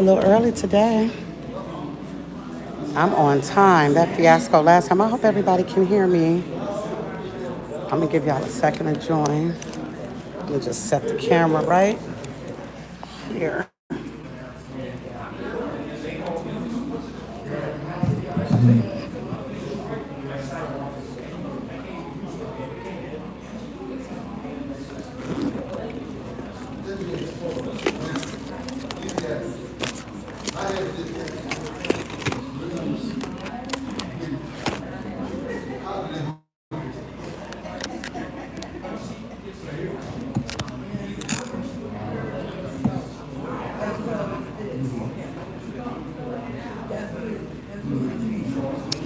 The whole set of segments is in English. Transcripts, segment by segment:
A little early today. I'm on time. That fiasco last time. I hope everybody can hear me. I'm gonna give y'all a second to join. Let me just set the camera right here.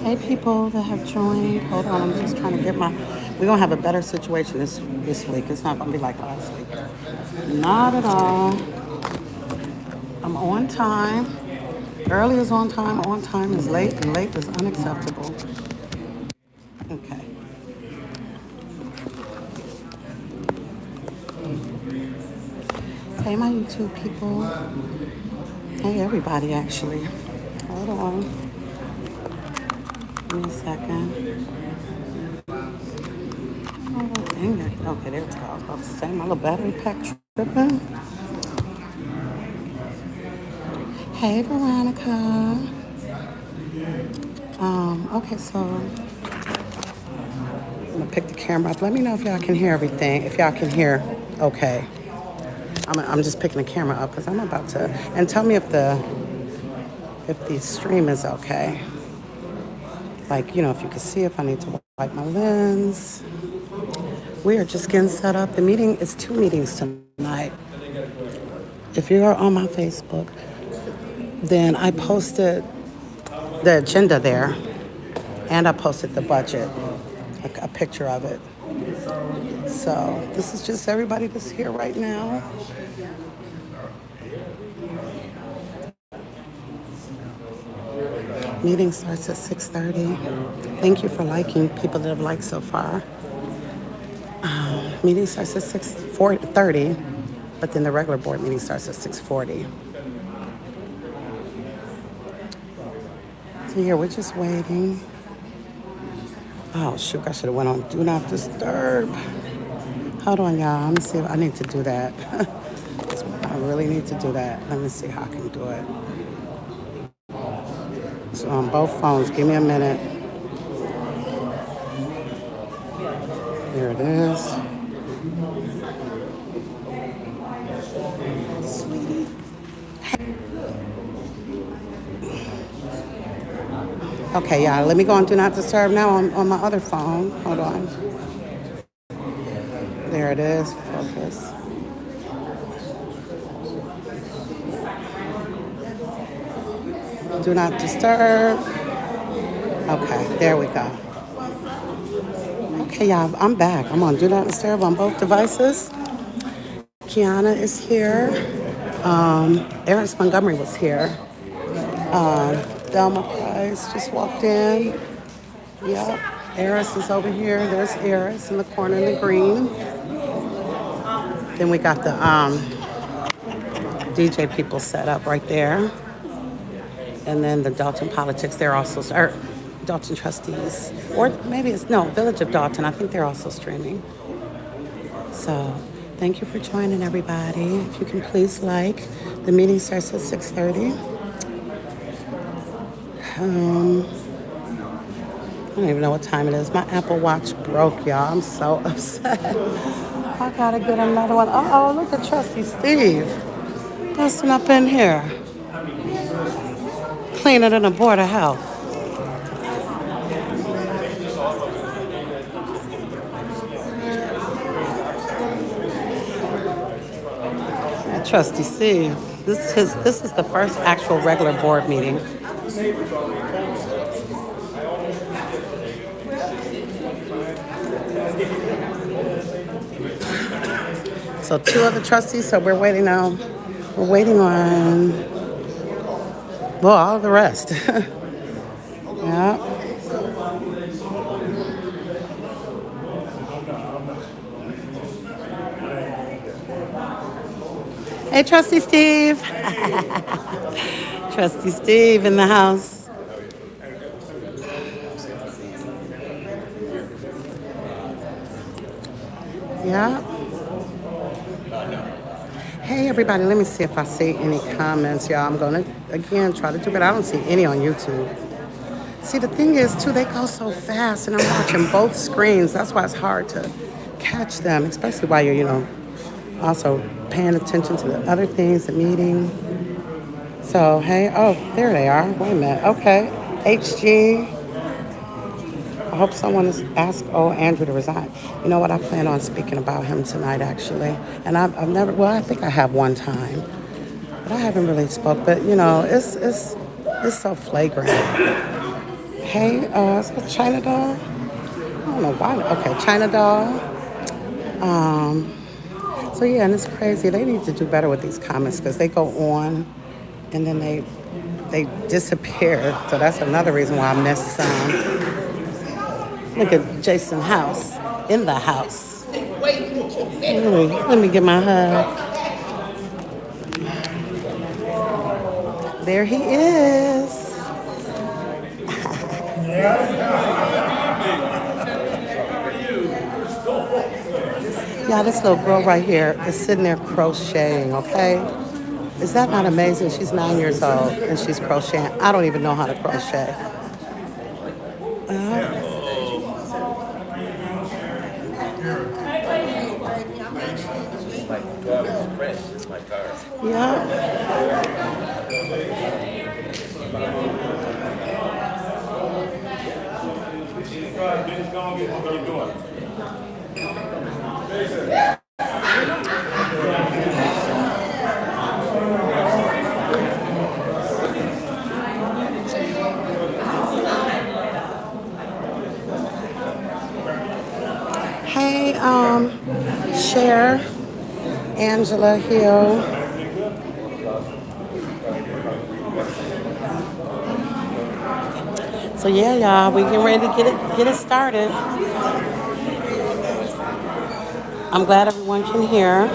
Hey, people that have joined. Hold on, I'm just trying to get my. We're gonna have a better situation this week. It's not gonna be like last week. Not at all. I'm on time. Early is on time. On time is late, and late is unacceptable. Okay. Hey, my YouTube people. Hey, everybody, actually. Hold on. Give me a second. Oh, dang it. Okay, there it's go. I was about to say my little battery pack tripping. Hey, Veronica. Okay, so I'm gonna pick the camera up. Let me know if y'all can hear everything. If y'all can hear, okay. I'm just picking the camera up because I'm about to. And tell me if the stream is okay. Like, if you can see if I need to wipe my lens. We are just getting set up. The meeting is 2 meetings tonight. If you are on my Facebook, then I posted the agenda there, and I posted the budget, a picture of it. So this is just everybody that's here right now. Meeting starts at 6:30. Thank you for liking, people that have liked so far. Meeting starts at 6:30, but then the regular board meeting starts at 6:40. So yeah, we're just waiting. Oh shoot, I should have went on Do Not Disturb. Hold on, y'all. Let me see if I need to do that. I really need to do that. Let me see how I can do it. So on both phones, give me a minute. There it is. Sweetie. Okay, y'all, let me go on Do Not Disturb now on my other phone. Hold on. There it is. Focus. Do Not Disturb. Okay, there we go. Okay, y'all, I'm back. I'm on Do Not Disturb on both devices. Kiana is here. Eris Montgomery was here. Delma Price just walked in. Yep. Eris is over here. There's Eris in the corner in the green. Then we got the DJ people set up right there. And then the Dolton politics, they're also, or Dolton trustees. Or maybe it's, no, Village of Dolton. I think they're also streaming. So thank you for joining, everybody. If you can please like. The meeting starts at 6:30. I don't even know what time it is. My Apple Watch broke, y'all. I'm so upset. I gotta get another one. Oh, look at Trusty Steve. Busting up in here. Cleaner than a board of health. Trusty Steve. This is the first actual regular board meeting. So 2 other trustees, so we're waiting now. We're waiting on, well, all the rest. Yeah. Hey, Trusty Steve. Trusty Steve in the house. Yeah. Hey, everybody, let me see if I see any comments, y'all. I'm going to, again, try to do it. I don't see any on YouTube. See, the thing is, too, they go so fast, and I'm watching both screens. That's why it's hard to catch them, especially while you're, also paying attention to the other things, the meeting. So, hey, oh, there they are. Wait a minute. Okay. HG. I hope someone has asked Andrew to resign. You know what? I plan on speaking about him tonight, actually. And I've never, well, I think I have one time. But I haven't really spoke. But, it's so flagrant. Hey, is that China Doll? I don't know why. Okay, China Doll. So, yeah, and it's crazy. They need to do better with these comments because they go on and then they disappear. So that's another reason why I missed some. Look at Jason House in the house. Let me get my hug. There he is. Yeah, this little girl right here is sitting there crocheting, okay? Is that not amazing? She's 9 years old and she's crocheting. I don't even know how to crochet. Yeah. Hey, Cher, Angela Hill. So yeah, y'all, we getting ready to get it started. I'm glad everyone can hear.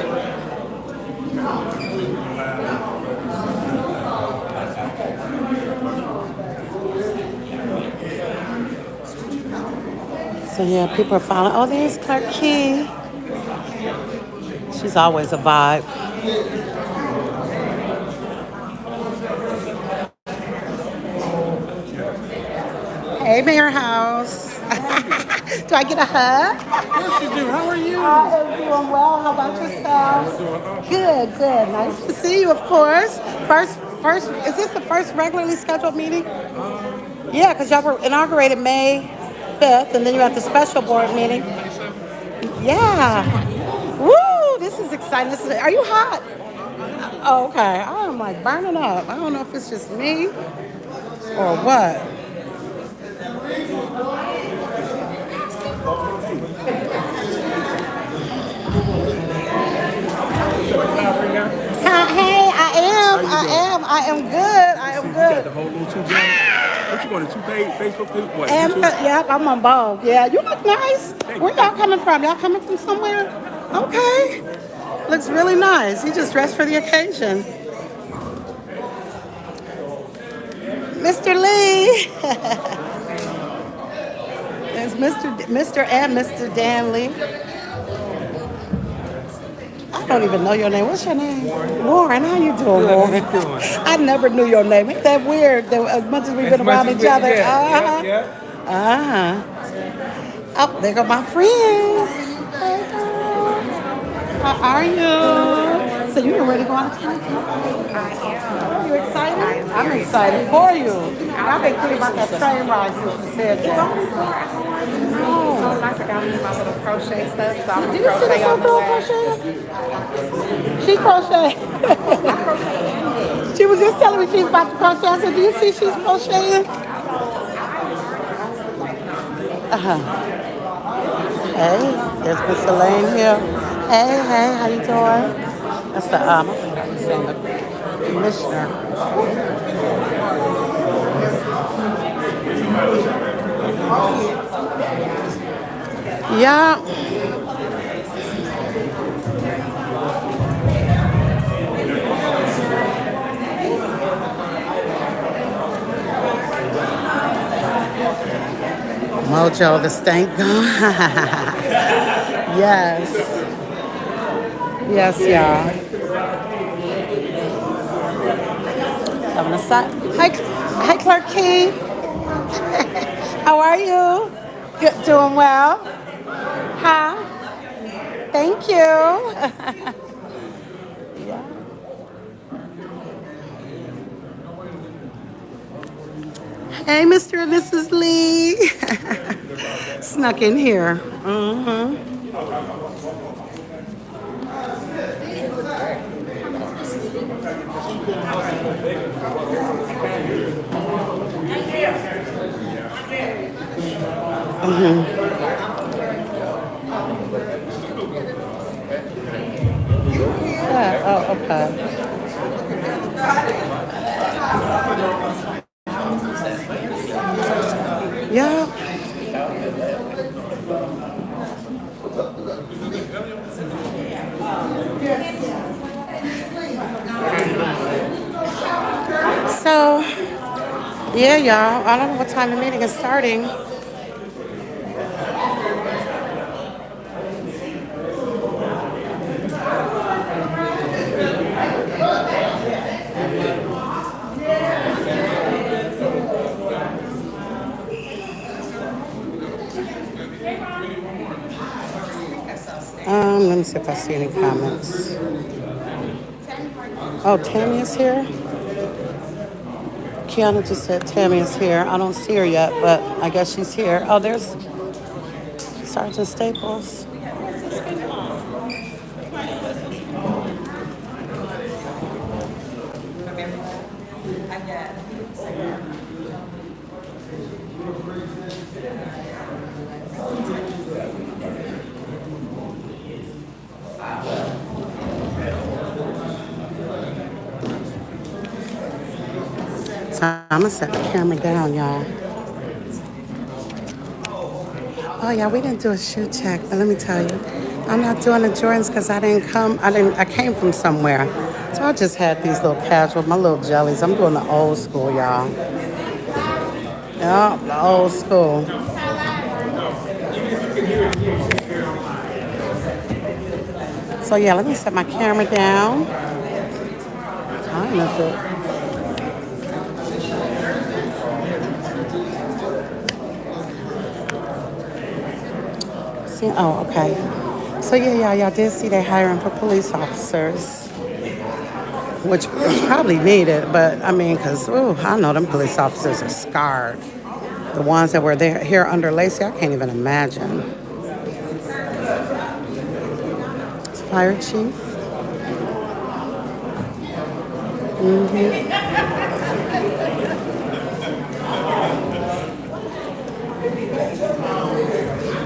So yeah, people are following. Oh, there's Clark Key. She's always a vibe. Hey, Mayor House. Do I get a hug? Yes, you do. How are you? I am doing well. How about yourself? Good. Nice to see you, of course. First, is this the first regularly scheduled meeting? Yeah, because y'all were inaugurated May 5th, and then you had the special board meeting. Yeah. Woo! This is exciting. Are you hot? Oh, okay. I'm like burning up. I don't know if it's just me or what. Hey, I am good. Got the whole little two jam. What you want, a two-page Facebook group? What? Yep, I'm on both. Yeah, you look nice. Where y'all coming from? Y'all coming from somewhere? Okay. Looks really nice. You just dressed for the occasion. Mr. Lee. There's Mr. and Mr. Dan Lee. I don't even know your name. What's your name? Warren. How you doing, Warren? How you doing? I never knew your name. Ain't that weird? As much as we've been around each other. Oh, there go my friend. Hey, girl. How are you? So you ready to go on a time? I am. Are you excited? I'm excited for you. I've been thinking about that train ride since you said that. So nice. I got me my little crochet stuff. So I'm Did gonna you see crochet this on the little way. crochet? She crocheted. She was just telling me she's about to crochet. I said, do you see she's crocheting? Hey, there's Miss Elaine here. Hey, how you doing? That's the commissioner. Yeah. Mojo, the stank gone. Yes. Yes, y'all. Having a side. Hi, Clark Key. How are you? Good, doing well. Huh? Thank you. Yeah. Hey, Mr. and Mrs. Lee. Snuck in here. Mm-hmm. Yeah. Oh, okay. Yeah. So, yeah, y'all. I don't know what time the meeting is starting. Let me see if I see any comments. Oh, Tammy is here? Kiana just said Tammy is here. I don't see her yet, but I guess she's here. Oh, there's Sergeant Staples. So I'm gonna set the camera down, y'all. Oh yeah, we didn't do a shoe check, but let me tell you, I'm not doing the Jordans because I came from somewhere. So I just had these little casual, my little jellies. I'm doing the old school, y'all. Yeah, the old school. So yeah, let me set my camera down. What time is it? See, oh, okay. So yeah, y'all did see they hiring for police officers, which is probably needed, but I mean, because, I know them police officers are scarred. The ones that were there here under Lacey, I can't even imagine. Fire chief.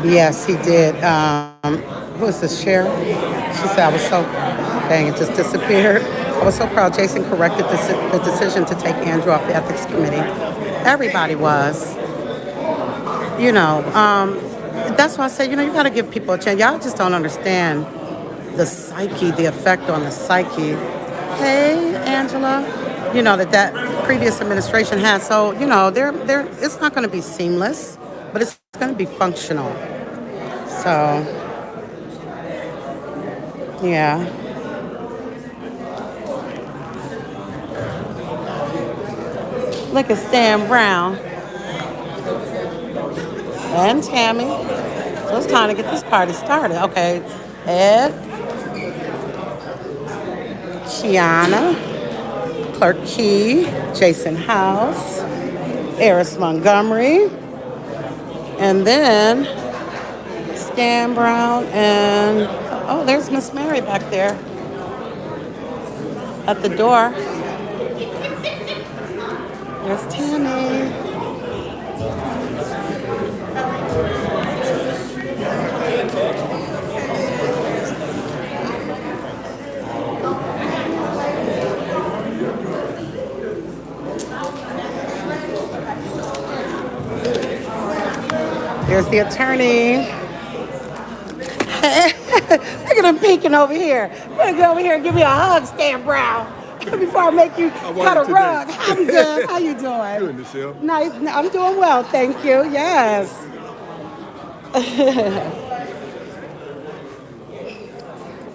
Yes, he did. Who was the sheriff? She said, I was so, dang, it just disappeared. I was so proud Jason corrected the decision to take Andrew off the ethics committee. Everybody was. That's why I say, you got to give people a chance. Y'all just don't understand the psyche, the effect on the psyche. Hey, Angela. That previous administration has. So, it's not going to be seamless, but it's going to be functional. So, yeah. Look at Stan Brown and Tammy. So it's time to get this party started. Okay, Ed, Kiana, Clark Key, Jason House, Eris Montgomery, and then Stan Brown and, oh, there's Miss Mary back there at the door. There's Tammy. There's the attorney. Look at him peeking over here. Look over here and give me a hug, Stan Brown. Before I make you cut a rug. I'm good. How you doing? Good, Michelle. Nice. I'm doing well, thank you. Yes.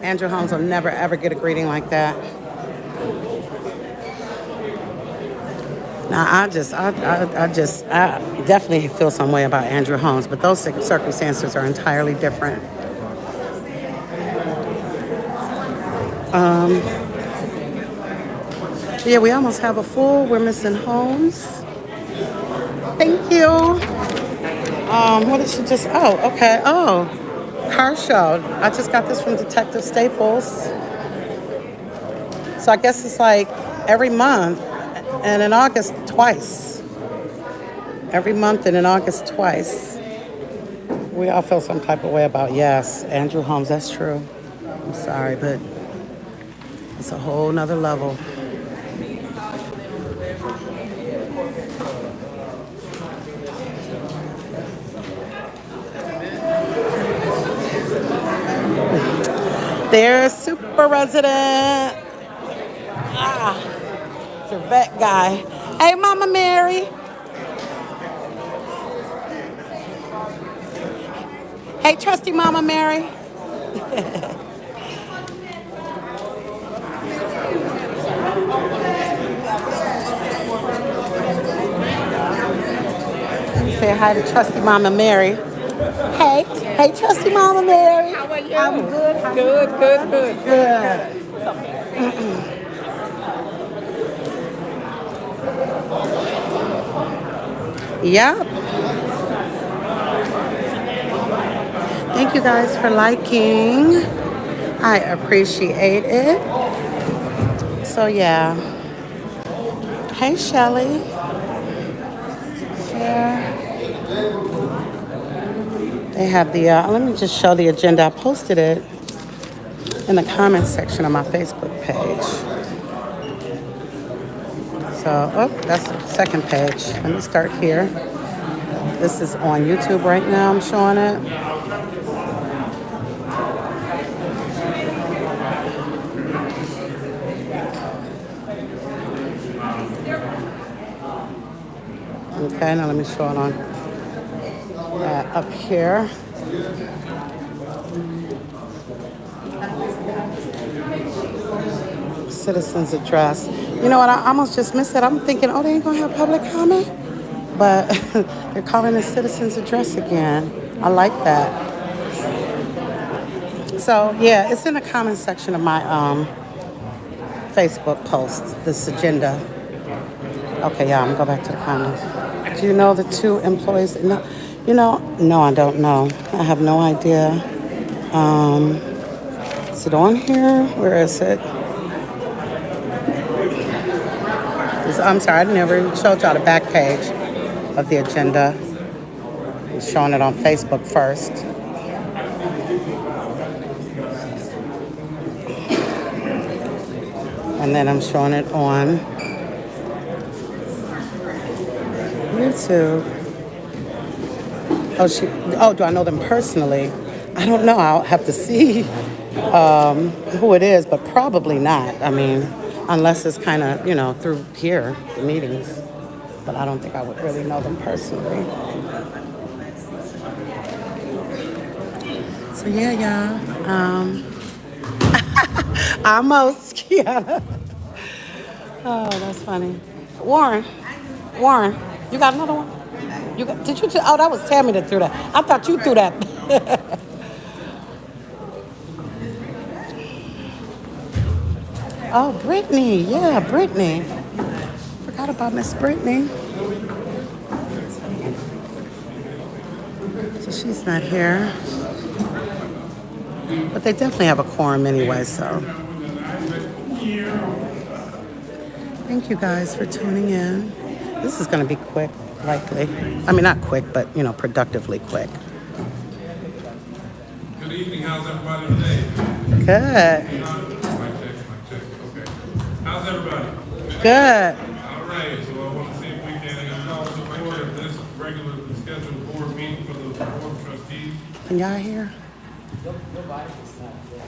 Andrew Holmes will never ever get a greeting like that. Now, I definitely feel some way about Andrew Holmes, but those circumstances are entirely different. Yeah, we almost have a full. We're missing Holmes. Thank you. What did she just? Oh, okay. Oh, car show. I just got this from Detective Staples. So I guess it's like every month, and in August twice. Every month and in August twice. We all feel some type of way about, yes, Andrew Holmes, that's true. I'm sorry, but it's a whole nother level. There's Super Resident. It's your vet guy. Hey, Mama Mary. Hey, trusty Mama Mary. Say hi to trusty Mama Mary. Hey, hey, trusty Mama Mary. How are you? I'm good. Good. Yep. Thank you guys for liking. I appreciate it. So yeah. Hey Shelly. Share. They have the, let me just show the agenda. I posted it in the comments section of my Facebook page. So, oh, that's the second page. Let me start here. This is on YouTube right now. I'm showing it. Okay, now let me show it on up here. Citizens address. You know what? I almost just missed it. I'm thinking, oh, they ain't gonna have public comment, but they're calling it citizens address again. I like that. So yeah, it's in the comment section of my Facebook post. This agenda. Okay, yeah, I'm gonna go back to the comments. Do you know the two employees? No, no, I don't know. I have no idea. Is it on here? Where is it? I'm sorry, I never showed y'all the back page of the agenda. I'm showing it on Facebook first. And then I'm showing it on YouTube. Oh, do I know them personally? I don't know. I'll have to see who it is, but probably not. I mean, unless it's kind of, through here, the meetings. But I don't think I would really know them personally. So yeah, y'all. Almost, Kiana. Oh, that's funny. Warren, you got another one? Did you? Oh, that was Tammy that threw that. I thought you threw that. Oh, Brittany. Yeah, Brittany. Forgot about Miss Brittany. So she's not here. But they definitely have a quorum anyway, so. Thank you guys for tuning in. This is going to be quick, likely. I mean, not quick, but, productively quick. Good evening. How's everybody today? Good. Mic check. Okay. How's everybody? Good. All right. So I want to see if we can call to order this regularly scheduled board meeting for the Board of Trustees. Can y'all hear?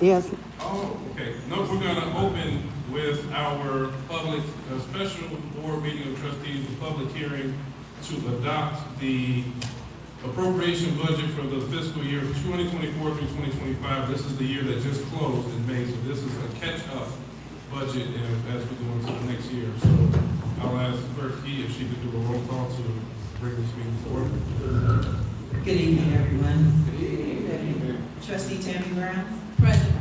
Yes. Oh, okay. No, we're going to open with our public special board meeting of trustees, the public hearing to adopt the appropriation budget for the fiscal year 2024 through 2025. This is the year that just closed in May, so this is a catch-up budget as we go into the next year. So I'll ask Clerk Key if she could do a roll call to bring this meeting forward. Good evening, everyone. Good evening. Trustee Tammy Brown. Present.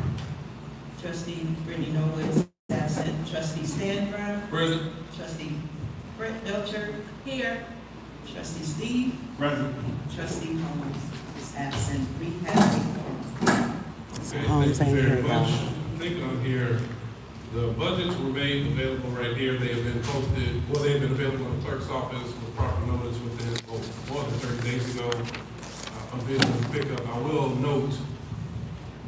Trustee Brittany Noble is absent. Trustee Stan Brown. Present. Trustee Brett Belcher. Here. Trustee Steve. Present. Trustee Holmes is absent. We have a quorum. Okay, Holmes thank you ain't very here, much. y'all. I think on here, the budgets were made available right here. They have been posted, well, they've been available in the clerk's office with proper notice within, more than 30 days ago. Available to pick up. I will note,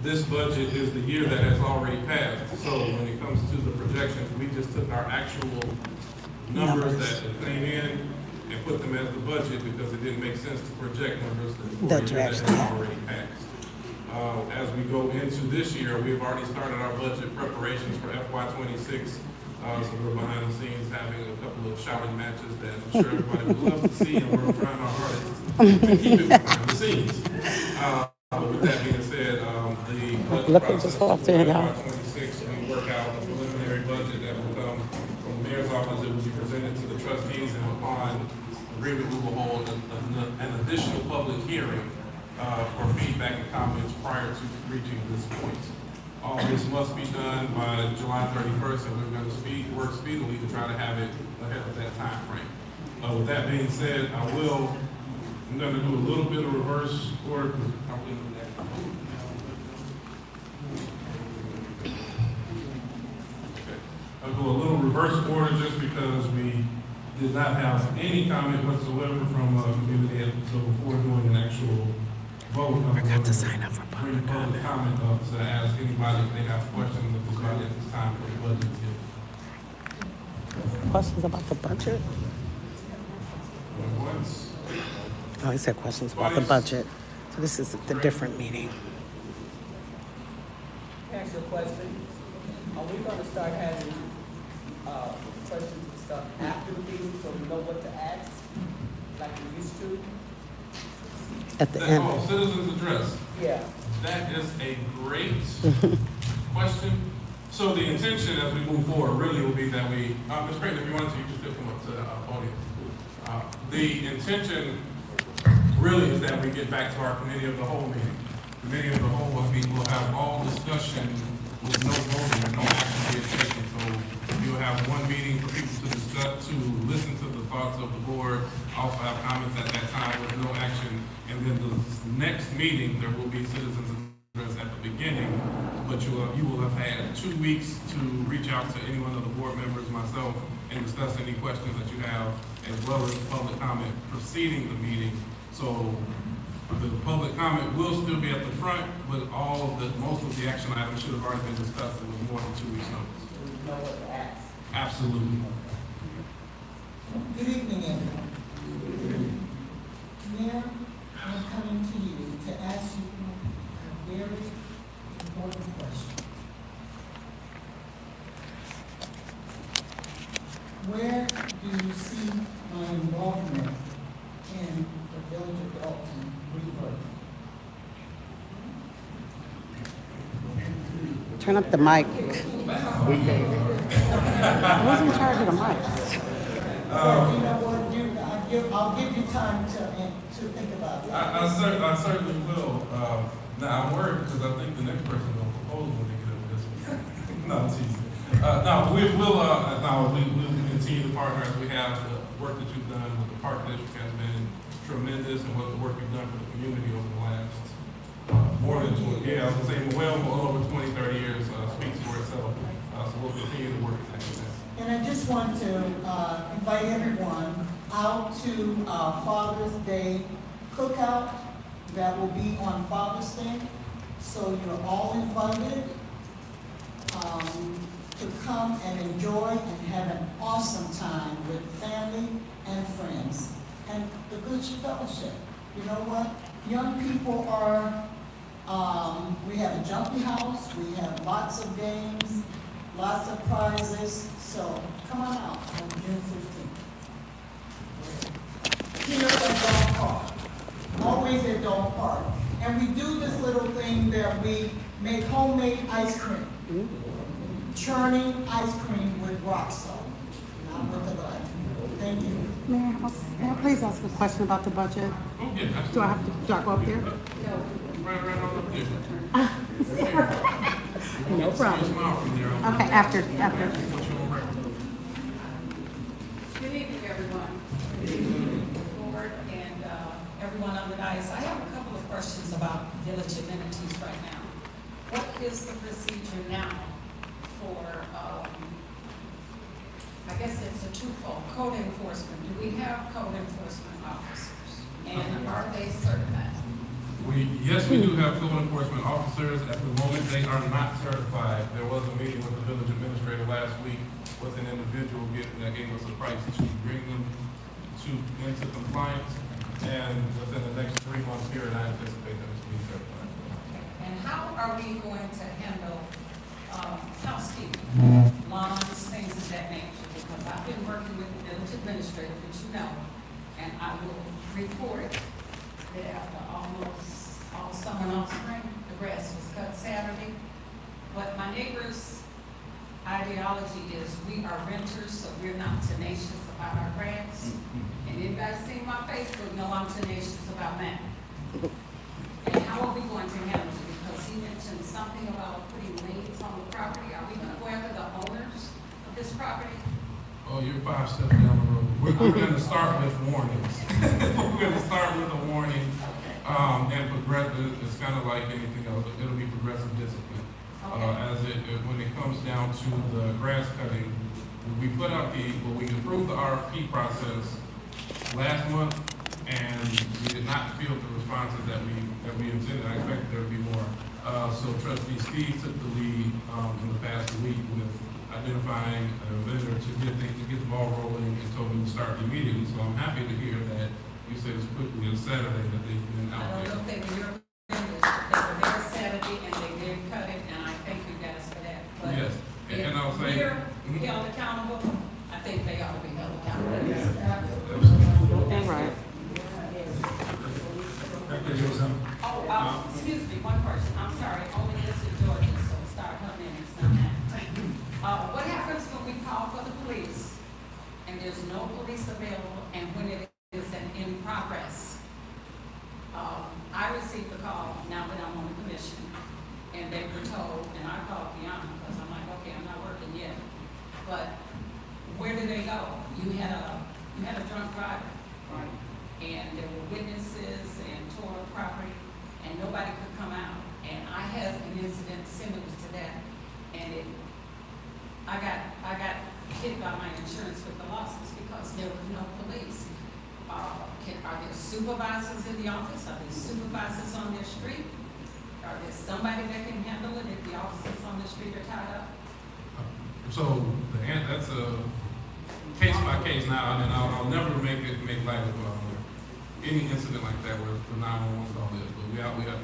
this budget is the year that has already passed. So when it comes to the projections, we just took our actual numbers that came in and put them as the budget because it didn't make sense to project numbers for a year that has already passed. As we go into this year, we've already started our budget preparations for FY '26. So we're behind the scenes having a couple of shouting matches that I'm sure everybody would love to see, and we're trying our hardest to keep it behind the scenes. With that being said, the budget Look who process just walked in, for y'all. FY '26, we work out a preliminary budget that will come from the mayor's office. It will be presented to the trustees, and upon agreement, we will hold an additional public hearing for feedback and comments prior to reaching this point. All this must be done by July 31st, and we're going to work speedily to try to have it ahead of that time frame. With that being said, I'm going to do a little bit of reverse order. I'll do a little reverse order just because we did not have any comment whatsoever from community. So before doing an actual vote, I Forgot to sign up for public comment up to ask anybody if they have questions of this budget at this time for the budget. Questions about the budget? Once, Oh, he said questions about the budget. So this is the different meeting. Ask you a question. Are we gonna start having, questions and stuff after the meeting so we know what to ask, like we used to? At the end. citizens address. Yeah. That is a great question. So the intention as we move forward really will be that we, Ms. Creighton, if you wanted to, you can still come up to the podium. The intention really is that we get back to our committee of the whole meeting. Committee of the whole will have all discussion with no voting and no action being taken. So you'll have one meeting for people to discuss, to listen to the thoughts of the board, also have comments at that time with no action. And then the next meeting, there will be citizens address at the beginning, but you will have had 2 weeks to reach out to any one of the board members, myself, and discuss any questions that you have, as well as public comment preceding the meeting. So the public comment will still be at the front, but most of the action items should have already been discussed with more than 2 weeks notice. So we know what to ask. Absolutely. Good evening, everyone. Mayor, I'm coming to you to ask you a very important question. Where do you see my involvement in the village of Dolton rebirth? Turn up the mic. Who's in charge of the mic? You know what, I'll give you time to think about it. I certainly will. Now I'm worried because I think the next person will propose when they get up this one. No, teasing. We will continue to partner as we have. The work that you've done with the park district has been tremendous, and what the work you've done for the community over the last more than 20 years. I was going to say well over 20, 30 years speaks for itself. So we'll continue to work at that. And I just want to invite everyone out to our Father's Day cookout that will be on Father's Day. So you're all invited to come and enjoy and have an awesome time with family and friends and the good fellowship. You know what? Young people are, we have a jumpy house, we have lots of games, lots of prizes, so come on out on June 15th. Here at Dog Park. always at Dolton Park. And we do this little thing that we make homemade ice cream. Churning ice cream with rock salt, not with the blood. Thank you. May I please ask a question about the budget? Oh, yeah, absolutely. Do I go up there? Right on up there. No problem. Smile from there on. Okay, after. What you on record? Good evening, everyone. Good evening, board and everyone on the dais. I have a couple of questions about village amenities right now. What is the procedure now for, I guess it's a twofold, code enforcement? Do we have code enforcement officers? And are they certified? Yes, we do have code enforcement officers. At the moment, they are not certified. There was a meeting with the village administrator last week with an individual that gave us a price to bring them into compliance. And within the next 3 month period, I anticipate them to be certified. And how are we going to handle housekeeping, lawns, things of that nature? Because I've been working with the village administrator, which you know, and I will report that after almost all summer and all spring, the grass was cut Saturday. But my neighbor's ideology is we are renters, so we're not tenacious about our grass. And anybody seen my Facebook know I'm tenacious about mine. And how are we going to handle it? Because he mentioned something about putting liens on the property. Are we going to go after the owners of this property? Oh, you're 5 steps down the road. We're going to start with warnings. We're going to start with a warning, and progressive. It's kind of like anything else. It'll be progressive discipline. When it comes down to the grass cutting, we put out we approved the RFP process last month, and we did not field the responses that we intended. I expected there to be more. So Trustee Steve took the lead in the past week with identifying a vendor to get the ball rolling and told me to start immediately. So I'm happy to hear that you said as quickly as Saturday that they've been out I there. don't know if they were your vendors, but they were there Saturday and they did cut it, and I thank you guys for that. But Yes, and I'll say. if we're held accountable, I think they ought to be held accountable. All right. Excuse me, one person, I'm sorry, only this is Georgia, so start her minutes on that. What happens when we call for the police and there's no police available and when it is in progress? I received a call now that I'm on the commission and they were told, and I called Deanna because I'm like, okay, I'm not working yet. But where do they go? You had a drunk driver, right? And there were witnesses and tore up property and nobody could come out. And I had an incident similar to that, and I got hit by my insurance with the losses because there was no police. Are there supervisors in the office? Are there supervisors on their street? Are there somebody that can handle it if the officers on the street are tied up? So that's a case by case now, and I'll never make light of any incident like that where the 911 call is. But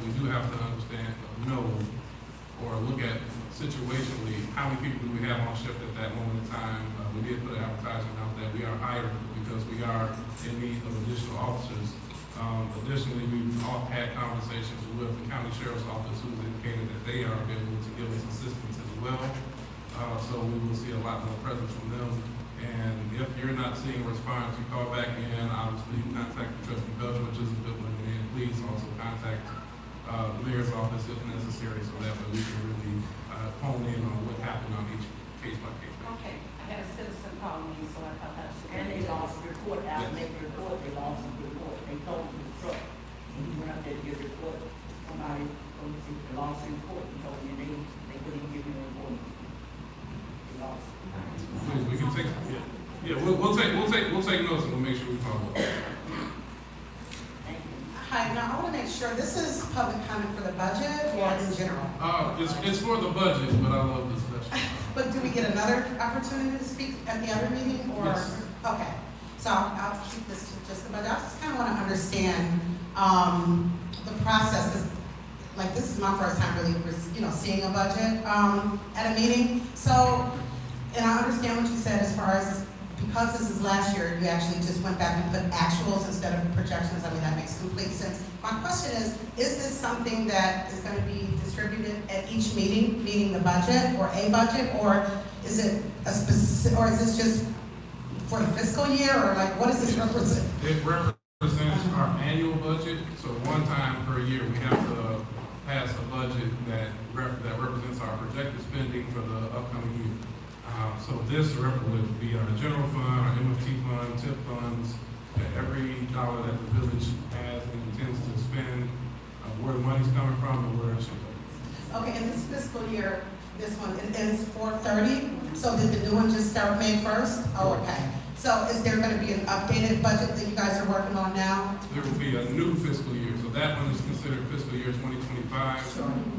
we do have to understand, know, or look at situationally how many people do we have on shift at that moment in time. We did put an advertisement out that we are hiring because we are in need of additional officers. Additionally, we've all had conversations with the county sheriff's office, who's indicated that they are able to give us assistance as well. So we will see a lot more presence from them. And if you're not seeing a response, you call back in. Obviously, you contact the trustee Belgium, which is a good one. And please also contact the mayor's office if necessary, so that way we can really hone in on what happened on each case by case. Okay, I had a citizen call me, so I thought that should. And they lost the report, after they report, they lost the report, they told him the truck. And he went out there to get a report, somebody told him the lost the report, he told me they couldn't even give me a report. They lost. Please, we can take, we'll take notes and we'll make sure we follow up. Thank you. Hi, now I want to make sure, this is public comment for the budget or in general? It's for the budget, but I love this discussion. But do we get another opportunity to speak at the other meeting or? Yes. Okay, so I'll keep this to just the budget. I just kind of want to understand the process, because like this is my first time really, seeing a budget at a meeting. So, and I understand what you said as far as because this is last year, you actually just went back and put actuals instead of projections. I mean, that makes complete sense. My question is this something that is gonna be distributed at each meeting, meaning the budget or a budget, or is it a specific, or is this just for the fiscal year, or like, what does this represent? It represents our annual budget, so one time per year, we have to pass a budget that represents our projected spending for the upcoming year. So this would be our general fund, our MFT fund, TIP funds, and every dollar that the village has and intends to spend, where the money's coming from and where it should go. Okay, in this fiscal year, this one, it ends 4/30, so did the new one just start May 1st? Oh, okay. So is there gonna be an updated budget that you guys are working on now? There will be a new fiscal year, so that one is considered fiscal year 2025.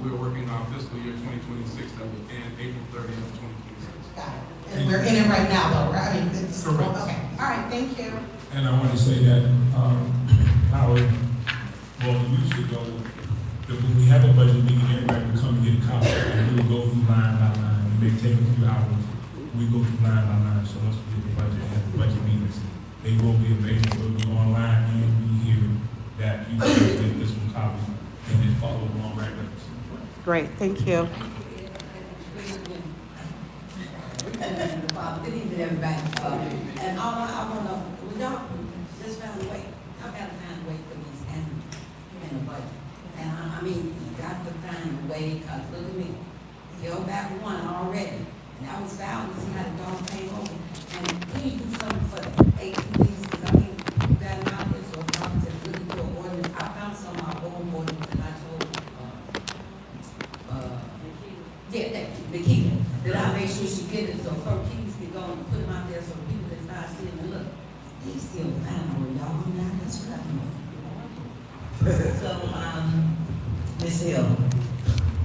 We're working on fiscal year 2026 that will end April 30th, 2026. Got it. And we're in it right now, though, right? I mean, it's, Correct. okay. All right, thank you. And I want to say that, Howard, well, usually go, when we have a budget meeting, everybody will come and get a copy, and we will go through line by line. It may take a few hours. We go through line by line, so once we get the budget and the budget meetings, they will be available. It'll be online and be here that you can get this one copy and then follow along right with us. Great, thank you. Good evening, everybody. And all I want to, we don't, just found a way. I've got to find a way for these and a budget. And I mean, you got to find a way, because look at me. You're back one already. And I was found to see how the dog came over. And please do something for the 18 weeks, because I mean, you got them out there, so if I'm to really do an ordinance, I found some of our own ordinance, and I told, Nikita, that I make sure she get it, so her kids can go and put them out there, so people can start seeing them, look, they still found her, y'all, I'm not disrupting them. So, Ms. Hill,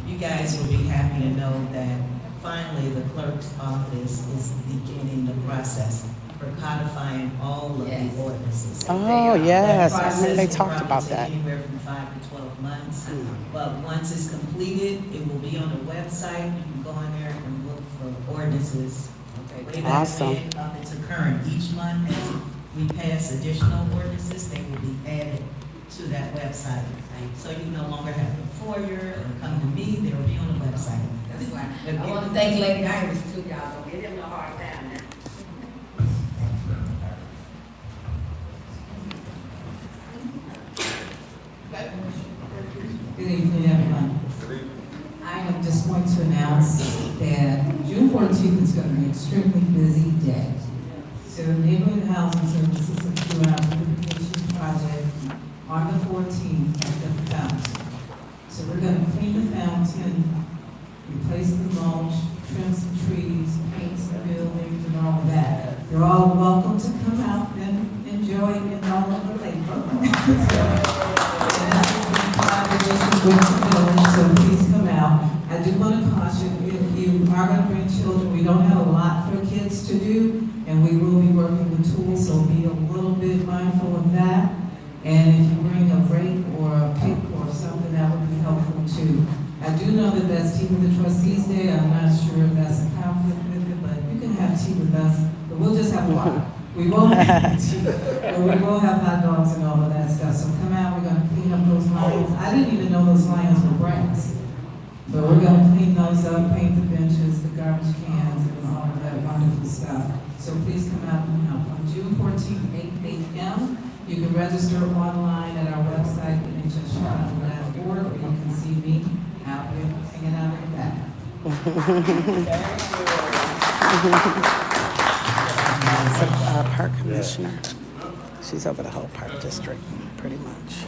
you guys will be happy to know that finally the clerk's office is beginning the process for codifying all of the ordinances. Oh, yes, I remember they That process will talked probably about take that. anywhere from 5 to 12 months. But once it's completed, it will be on the website. You can go in there and look for ordinances. Way back Awesome. when, up into current. Each month, as we pass additional ordinances, they will be added to that website. So you no longer have to foyer or come to me, they will be on the website. That's why. I want to thank Lady Iris too, y'all, don't give them a hard time now. Good evening, everyone. I am just going to announce that June 14th is going to be an extremely busy day. So Neighborhood Housing Services is doing our beautification project on the 14th at the fountain. So we're going to clean the fountain, replace the mulch, trim some trees, paint some buildings and all of that. You're all welcome to come out and enjoy in all of the labor. So please come out. I do want to caution, if you are going to bring children, we don't have a lot for kids to do, and we will be working with tools, so be a little bit mindful of that. And if you bring a rake or a pick or something, that would be helpful too. I do know that that's Tea with the Trustees Day. I'm not sure if that's a conflict with it, but you can have tea with us, but we'll just have water. We won't have tea, but we will have hot dogs and all of that stuff. So come out, we're gonna clean up those lions. I didn't even know those lions were brass. But we're gonna clean those up, paint the benches, the garbage cans, and all of that wonderful stuff. So please come out and help. On June 14th, 8 a.m., you can register online at our website, nhschicago.org, or you can see me out there hanging out in the back. Our park commissioner. She's over the whole park district, pretty much.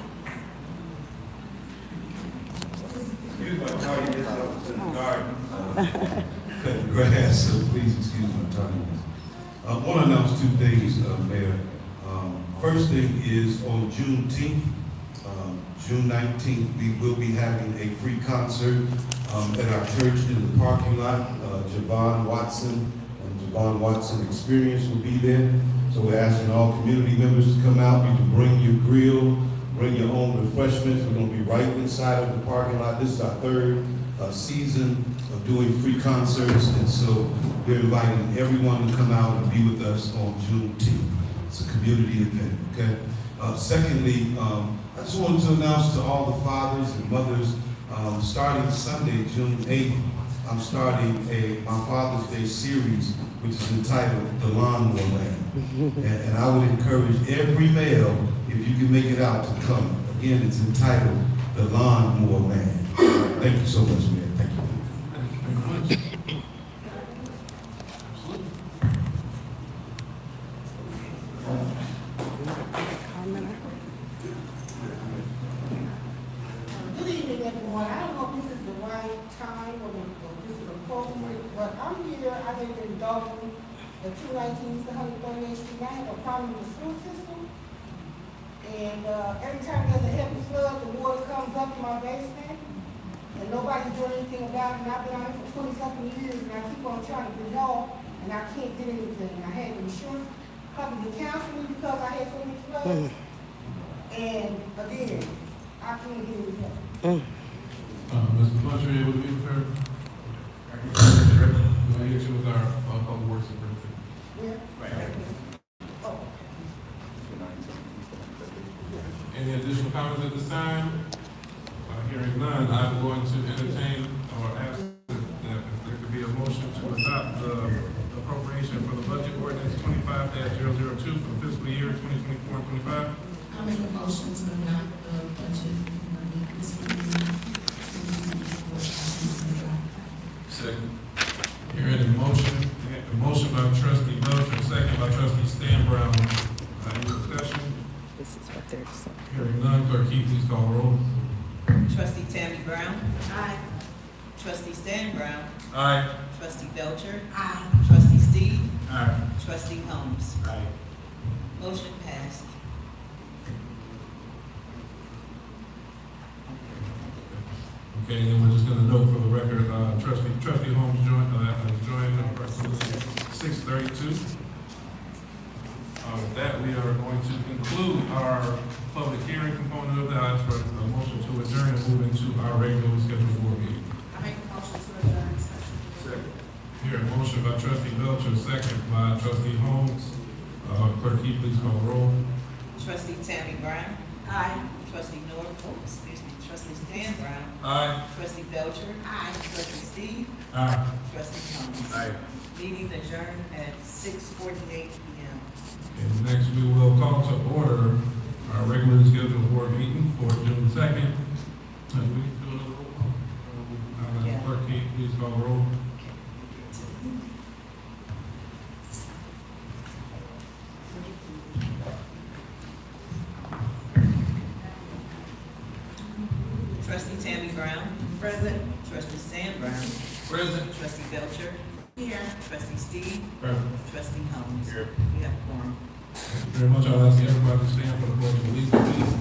Excuse my tardiness, I was in the garden, cutting grass, so please excuse my tardiness. I want to announce two things, Mayor. First thing is on Juneteenth, June 19th, we will be having a free concert at our church in the parking lot. Javon Watson and Javon Watson Experience will be there. So we're asking all community members to come out. You can bring your grill, bring your own refreshments. We're going to be right inside of the parking lot. This is our third season of doing free concerts, and so we're inviting everyone to come out and be with us on Juneteenth. It's a community event, okay? Secondly, I just wanted to announce to all the fathers and mothers, starting Sunday, June 8th, I'm starting my Father's Day series, which is entitled The Lawnmower Man. And I would encourage every male, if you can make it out, to come. Again, it's entitled The Lawnmower Man. Thank you so much, Mayor. Thank you. Thank you very much. Absolutely. Good evening, everyone. I don't know if this is the right time or this is appropriate, but I'm here, I live in Dolton, the 219 East 138th Street. I have a problem with the sewer system. And every time there's a heavy flood, the water comes up in my basement, and nobody's doing anything about it. And I've been on it for 20-something years, and I keep on trying to get help, and I can't get anything. I had insurance company cancel me because I had so many floods. And again, I can't get any help. Mr. Blunt, you able to be prepared? We'll get you with our public works superintendent. Yeah. Oh. Any additional comments at this time? Hearing none, I'm going to entertain or ask that if there could be a motion to adopt the appropriation for the budget ordinance 25-002 for the fiscal year 2024 and 25. I'll make a motion to adopt the budget Second. Hearing a motion by trustee Belcher, second by trustee Stan Brown. Any discussion? This is what they're saying. Hearing none, clerk Keith, please call the roll. Trustee Tammy Brown. Aye. Trustee Stan Brown. Aye. Trustee Belcher. Aye. Trustee Steve. Aye. Trustee Holmes. Aye. Motion passed. Okay, and then we're just gonna note for the record, trustee Holmes joined approximately 6:32. With that, we are going to conclude our public hearing component of that. I ask for a motion to adjourn and move into our regularly scheduled board meeting. I make a motion to adjourn. Second. Here, a motion by trustee Belcher, second by trustee Holmes. Clerk Keith, please call the roll. Trustee Tammy Brown. Aye. Trustee Trustee Stan Brown. Aye. Trustee Belcher. Aye. Trustee Steve. Aye. Trustee Holmes. Aye. Meeting adjourned at 6:48 p.m. And next, we will call to order our regularly scheduled board meeting for June 2nd. And we do another roll call. Yeah. Clerk Keith, please call the roll. Trustee Tammy Brown. Present. Trustee Stan Brown. Present. Trustee Belcher. Here. Trustee Steve. Present. Trustee Holmes. Here. We have quorum. Thank you very much. I'll ask everybody to stand for the pledge of allegiance, please.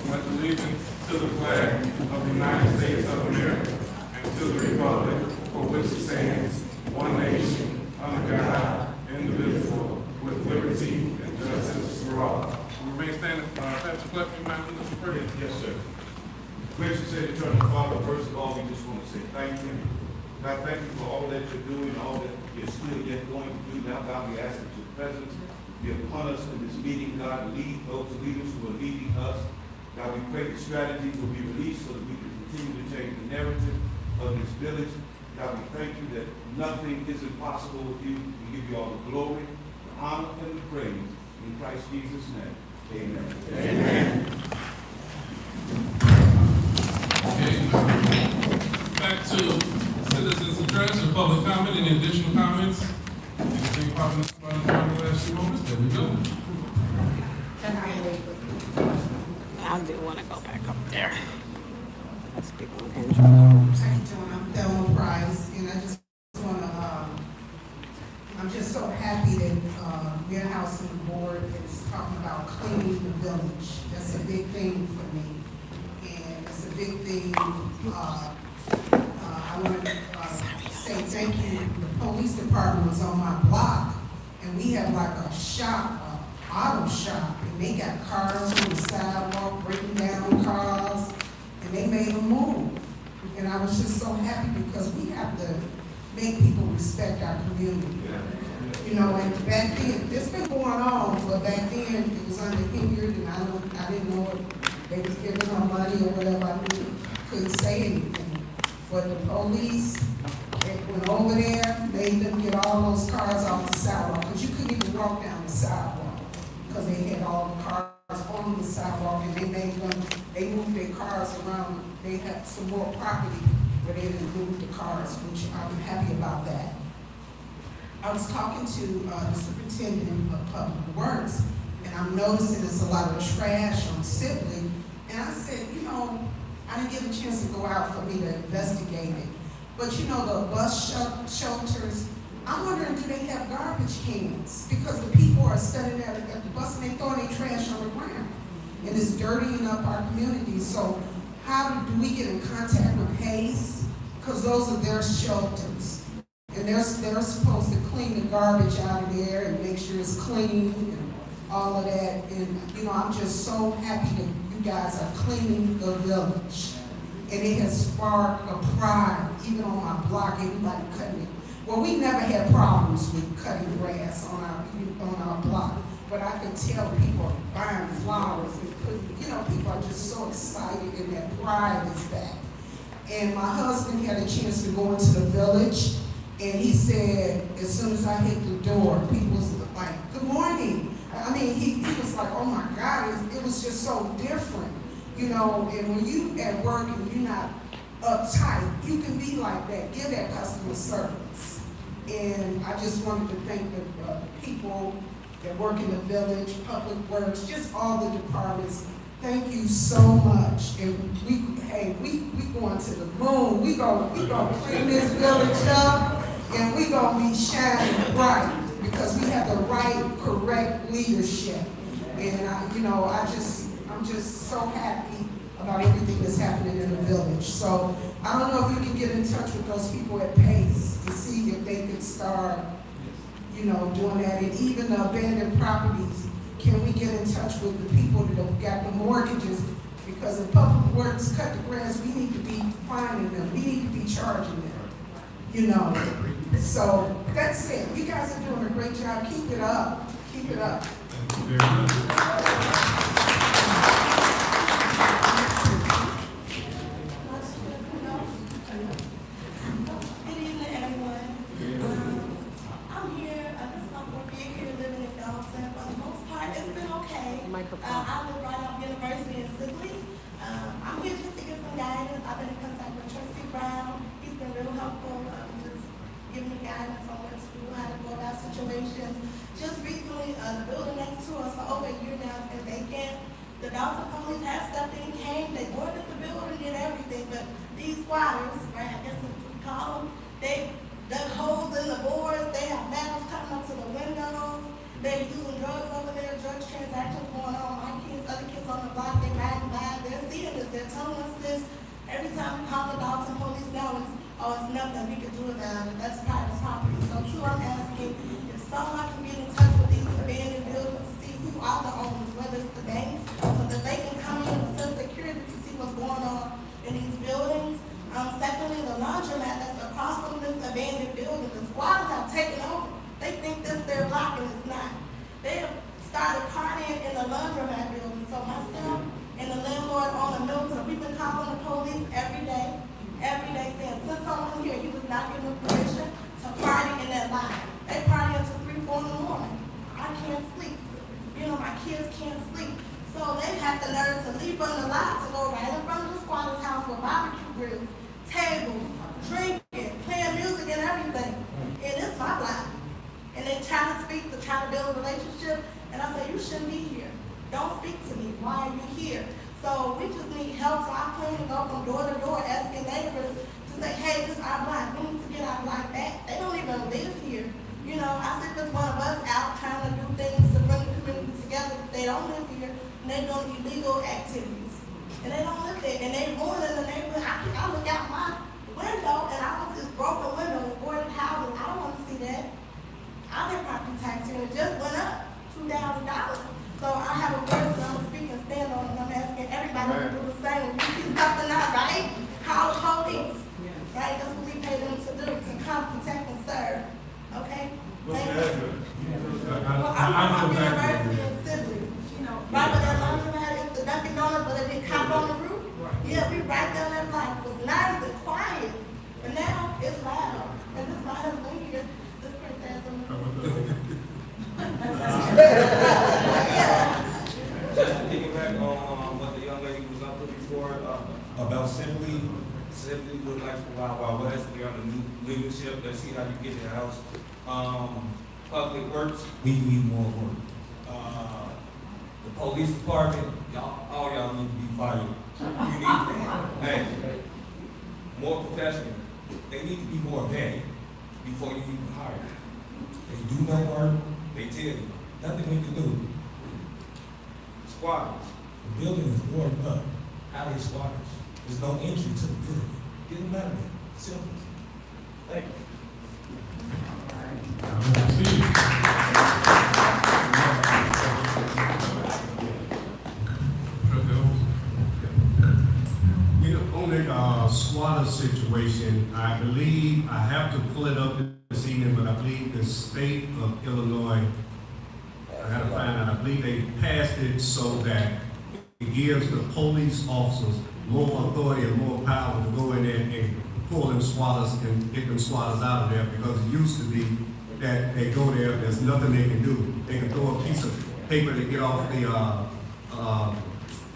Pledge allegiance to the flag of the United States of America and to the republic for which it stands, one nation, under God, indivisible, with liberty and justice for all. We remain standing. Pastor Cliff, you might lead us in prayer. Yes, sir. Gracious and eternal Father, first of all, we just want to say thank you. God, thank you for all that you're doing, all that you're still yet going to do. Now, God, we ask that your presence be upon us in this meeting. God, lead those leaders who are leading us. God, we pray that strategies will be released so that we can continue to change the narrative of this village. God, we thank you that nothing is impossible with you. We give you all the glory, the honor, and the praise. In Christ Jesus' name, amen. Amen. Okay. Back to citizens' address and public comment. Any additional comments? Anything popping up in the last few moments? There we go. I do want to go back up there. Let's speak on Andrew Holmes. How you doing? I'm Thelma Price, and I just want to, I'm just so happy that your house and the board is talking about cleaning the village. That's a big thing for me, and it's a big thing. I want to say thank you. The police department was on my block, and we have like a shop, auto shop, and they got cars on the sidewalk, breaking down cars. and they made a move. And I was just so happy because we have to make people respect our community. You know, and back then, this been going on, but back then it was unhindered, and I didn't know if they was giving her money or whatever. I couldn't say anything. But the police, they went over there, made them get all those cars off the sidewalk, because you couldn't even walk down the sidewalk, because they had all the cars on the sidewalk, and they moved their cars around. They had some more property where they didn't move the cars, which I'm happy about that. I was talking to the superintendent of public works, and I'm noticing there's a lot of trash on Sibley, and I said, you know, I didn't get a chance to go out for me to investigate it, but you know, the bus shelters, I'm wondering, do they have garbage cans? Because the people are standing there at the bus and they throwing their trash on the ground, and it's dirtying up our community. So how do we get in contact with Hayes? Because those are their shelters. And they're supposed to clean the garbage out of there and make sure it's clean and all of that. And, you know, I'm just so happy that you guys are cleaning the village. And it has sparked a pride, even on my block, everybody cutting it. Well, we never had problems with cutting grass on our block. But I could tell people are buying flowers and putting, you know, people are just so excited and that pride is back. And my husband had a chance to go into the village. And he said, as soon as I hit the door, people was like, good morning. I mean, he was like, oh my God, it was just so different, you know. And when you at work and you're not uptight, you can be like that, give that customer service. And I just wanted to thank the people that work in the village, public works, just all the departments. Thank you so much. And we going to the moon. We gonna clean this village up. And we're going to be shining bright because we have the right, correct leadership. And, I'm just so happy about everything that's happening in the village. So I don't know if you can get in touch with those people at Pace to see if they could start, you know, doing that. And even the abandoned properties, can we get in touch with the people that have got the mortgages? Because if public works cut the grass, we need to be finding them. We need to be charging them. You know, so that's it. You guys are doing a great job. Keep it up. Keep it up. Thank you very much. Good evening, everyone. I'm here. This is my fourth year here living in Dolton. For the most part, it's been okay. I live right off University in Sibley. I'm here just to get some guidance. I've been in contact with Trustee Brown. He's been real helpful, just giving me guidance on what to do, how to go about situations. Just recently, the building next to us for over a year now has been vacant. The Dolton police have stepped in, came, they boarded the building, did everything, but these squatters, right, I guess we call them, they dug holes in the boards, they have metals coming up to the windows, they're using drugs over there, drugs transactions going on. My kids, other kids on the block, they riding by, they're seeing this, they're telling us this. Every time we call the Dolton police now, it's nothing we can do about it. That's private property. So too, I'm asking if someone can get in touch with these abandoned buildings to see who are the owners, whether it's the banks, so that they can come in and send security to see what's going on in these buildings. Secondly, the laundromat that's across from this abandoned building, the squatters have taken over. They think this their block and it's not. They have started partying in the laundromat building. So myself and the landlord on the Milton, we've been calling the police every day saying, since someone here, he was not given permission to party in that lot. They party until 3, 4 in the morning. I can't sleep. You know, my kids can't sleep. So they have to learn to leave from the lot to go right in front of the squatter's house with barbecue grills, tables, drinking, playing music and everything. And it's my block. And they try to speak to try to build a relationship. And I say, you shouldn't be here. Don't speak to me. Why are you here? So we just need help. So I plan to go from door to door asking neighbors to say, hey, this is our block. We need to get our block back. They don't even live here. You know, I think there's one of us out trying to do things to bring the community together. They don't live here, and they're doing illegal activities. And they don't live there, and they ruining the neighborhood. I look out my window, and I want this broken window and boarded houses. I don't want to see that. I pay property tax here, and it just went up $2,000. So I have a word that I'm speaking, stand on, and I'm asking everybody to do the same. When you see something not right, call the police. Right, that's what we pay them to do, to come protect and serve, okay? What's Thank the you. address? Well, I'm University in Sibley. Right where that laundromat is, the Dunkin' Donuts, where they did cop on the roof. Yeah, we right down that block. It was nice and quiet, but now it's loud. And this my husband here, this princess on the Just to piggyback on what the young lady was up with before, about Simply look like Wild Wild West, we on the new leadership, let's see how you get your house. Public Works, we need more work. The police department, all y'all need to be fired. You need, hey, more professional. They need to be more vetted before you even hire them. They do no work, they tell you, nothing we can do. Squatters, the building is boarded up. How they squatters? There's no entry to the building. Get them out of there. Simple. Thank you. On the squatter situation, I believe, I have to pull it up this evening, but I believe the state of Illinois, I gotta find out, I believe they passed it so that it gives the police officers more authority and more power to go in there and pull them squatters and get them squatters out of there, because it used to be that they go there, there's nothing they can do. They can throw a piece of paper to get off the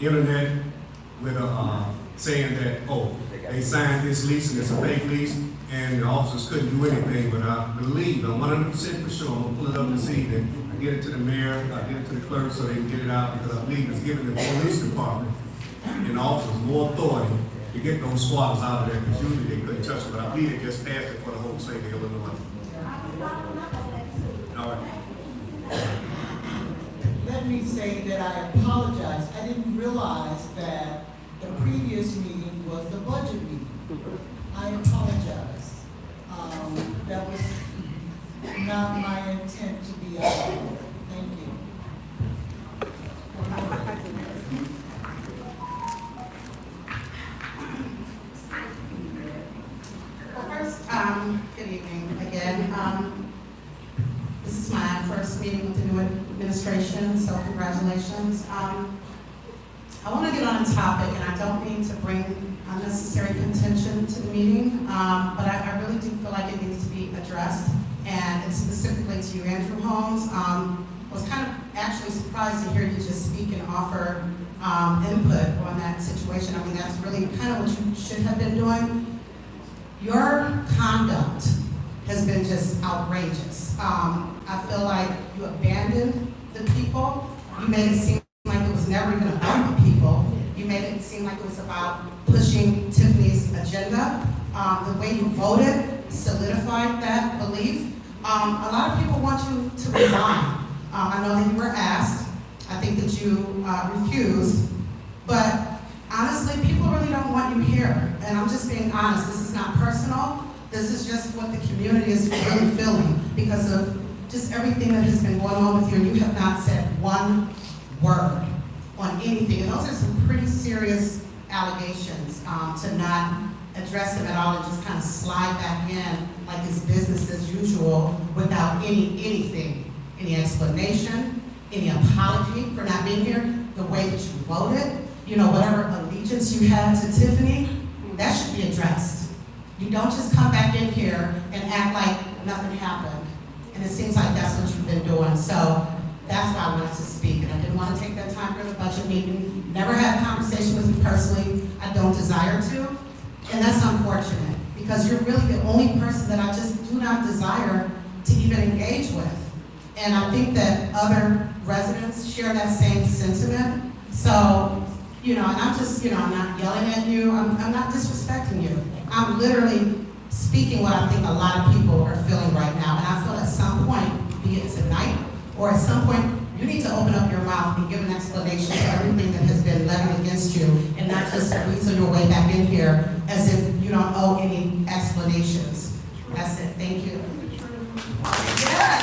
internet with saying that, oh, they signed this lease and it's a fake lease, and the officers couldn't do anything. But I believe, I'm 100% for sure, I'm gonna pull it up this evening, I get it to the mayor, I get it to the clerk so they can get it out, because I believe it's giving the police department and officers more authority to get those squatters out of there, because usually they couldn't touch them. But I believe they just passed it for the whole state of Illinois. All right. Let me say that I apologize. I didn't realize that the previous meeting was the budget meeting. I apologize. That was not my intent to be out. Thank you. Well, first, good evening again. This is my first meeting with the new administration, so congratulations. I want to get on a topic, and I don't mean to bring unnecessary contention to the meeting, but I really do feel like it needs to be addressed, and it's specifically to you, Andrew Holmes. I was kind of actually surprised to hear you just speak and offer input on that situation. I mean, that's really kind of what you should have been doing. Your conduct has been just outrageous. I feel like you abandoned the people. You made it seem like it was never even about the people. You made it seem like it was about pushing Tiffany's agenda. The way you voted solidified that belief. A lot of people want you to resign. I know that you were asked. I think that you refused. But honestly, people really don't want you here. And I'm just being honest. This is not personal. This is just what the community is really feeling because of just everything that has been going on with you. And you have not said one word on anything. And those are some pretty serious allegations to not address them at all and just kind of slide back in like it's business as usual without anything, any explanation, any apology for not being here, the way that you voted, you know, whatever allegiance you had to Tiffany, that should be addressed. You don't just come back in here and act like nothing happened. And it seems like that's what you've been doing. So that's why I wanted to speak. And I didn't want to take that time for the budget meeting. Never had a conversation with you personally. I don't desire to. And that's unfortunate because you're really the only person that I just do not desire to even engage with. And I think that other residents share that same sentiment. So, you know, and I'm just, you know, I'm not yelling at you. I'm not disrespecting you. I'm literally speaking what I think a lot of people are feeling right now. And I feel at some point, be it tonight, or at some point, you need to open up your mouth and give an explanation for everything that has been levied against you, and not just weasel your way back in here as if you don't owe any explanations. That's it. Thank you. Yes.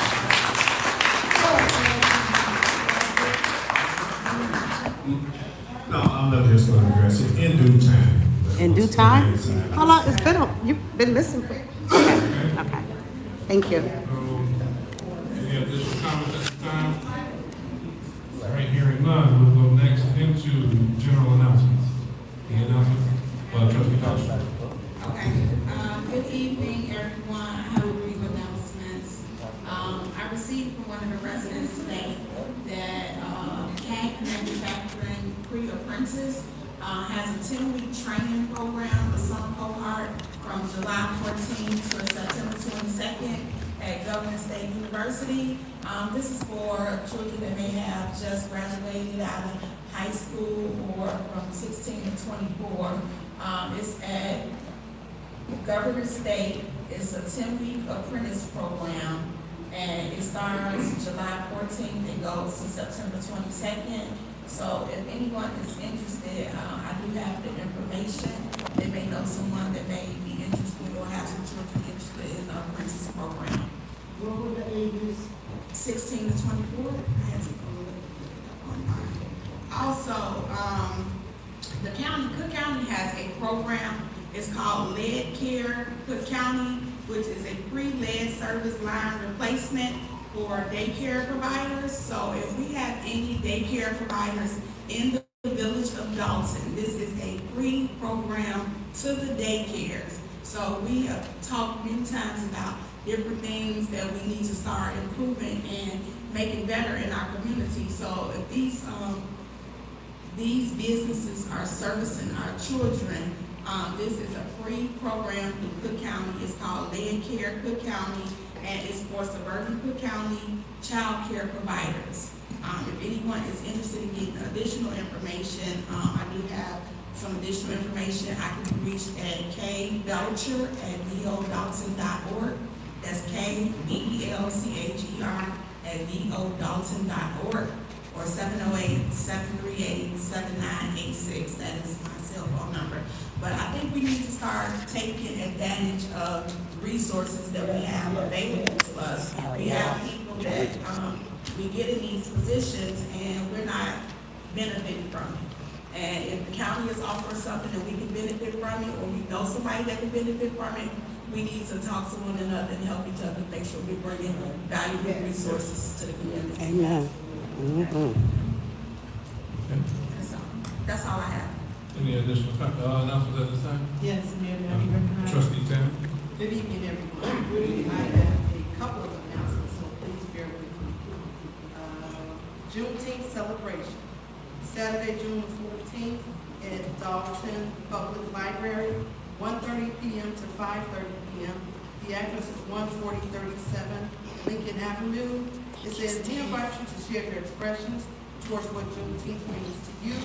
No, I'm not just gonna address it in due time. In due time? How long, it's been, you've been missing for, okay. Thank you. Any additional comments at this time? All right, hearing none, we'll go next into general announcements. Any announcements? Trustee Fauci. Okay, good evening, everyone. I have a brief announcements. I received from one of the residents today that CAG Manufacturing Pre-Apprentice has a 10-week training program, the summer cohort, from July 14th to September 22nd at Government State University. This is for children that may have just graduated out of high school or from 16 to 24. It's at Government State. It's a 10-week apprentice program, and it starts July 14th and goes to September 22nd. So if anyone is interested, I do have the information. They may know someone that may be interested or have some children interested in the apprentice program. What were the ages? 16 to 24. I had to go look it up online. Also, the county, Cook County has a program. It's called Lead Care Cook County, which is a free lead service line replacement for daycare providers. So if we have any daycare providers in the village of Dolton, this is a free program to the daycares. So we have talked many times about different things that we need to start improving and making better in our community. So if these businesses are servicing our children, this is a free program through Cook County. It's called Lead Care Cook County, and it's for suburban Cook County child care providers. If anyone is interested in getting additional information, I do have some additional information. I can be reached at kbelcher@vodolton.org. That's KBELCHER@vodolton.org, or 708-738-7986. That is my cell phone number. But I think we need to start taking advantage of resources that we have available to us. We have people that we get in these positions and we're not benefiting from it. And if the county is offering something that we can benefit from it, or we know somebody that can benefit from it, we need to talk to one another and help each other, make sure we're bringing valuable resources to the community. Amen. Mm-hmm. That's all I have. Any additional announcements at this time? Yes, Mayor, may I be recognized? Trustee Tam. Good evening, everyone. Good evening. I have a couple of announcements, so please bear with me. Juneteenth celebration, Saturday, June 14th at Dolton Public Library, 1:30 p.m. to 5:30 p.m. The address is 14037 Lincoln Avenue. It says, we invite you to share your expressions towards what Juneteenth means to you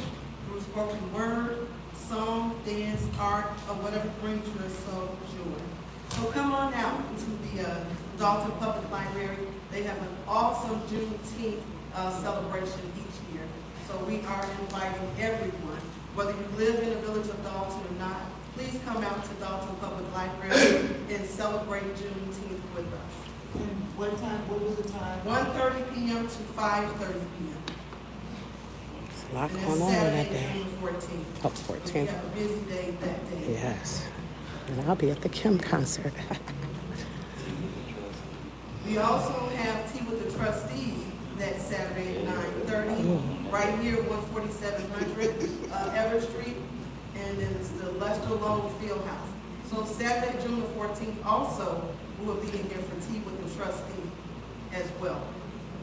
through spoken word, song, dance, art, or whatever brings your soul joy. So come on out to the Dolton Public Library. They have an awesome Juneteenth celebration each year. So we are inviting everyone, whether you live in the village of Dolton or not, please come out to Dolton Public Library and celebrate Juneteenth with us. And what time, what was the time? 1:30 p.m. to 5:30 p.m. There's a lot And going it's on that Saturday, day. June 14th. Oh, We 14th. have a busy day that day. Yes. And I'll be at the Kim concert. We also have tea with the trustees that Saturday at 9:30, right here, 14700 Everett Street, and then it's the Lester Lowe Fieldhouse. So Saturday, June the 14th, also, we will be in here for tea with the trustee as well.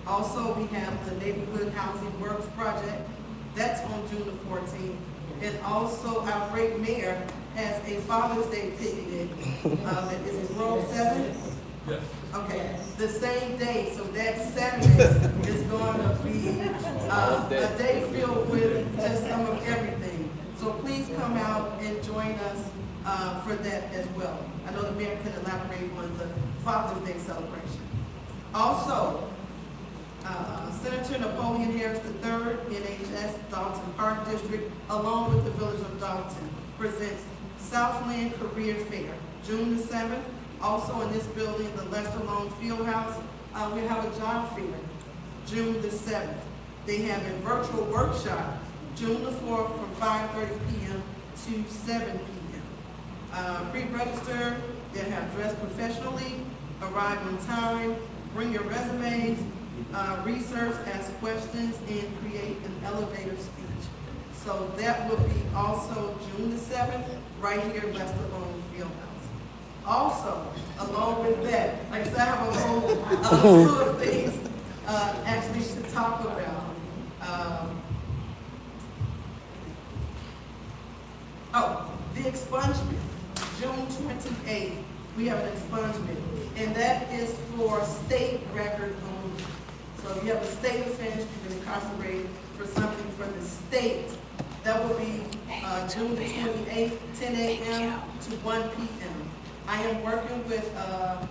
Also, we have the Neighborhood Housing Works Project, that's on June the 14th. And also, our great mayor has a Father's Day picnic, that is in Grove 7. Yes. Okay, the same day, so that Saturday is going to be a day filled with just some of everything. So please come out and join us for that as well. I know the mayor can elaborate on the Father's Day celebration. Also, Senator Napoleon Harris III, NHS Dalton Park District, along with the Village of Dalton, presents Southland Career Fair, June the 7th. Also in this building, the Lester Lowe Fieldhouse, we have a job fair, June the 7th. They have a virtual workshop, June the 4th, from 5:30 p.m. to 7 p.m. Pre-register, they have dressed professionally, arrive on time, bring your resumes, research, ask questions, and create an elevator speech. So that will be also June the 7th, right here in West Alone Fieldhouse. Also, along with that, like I said, I have a whole slew of things actually to talk about. The expungement, June 28th, we have an expungement, and that is for state record only. So if you have a state offense, you've been incarcerated for something for the state, that will be June 28th, 10 a.m. to 1 p.m. I am working with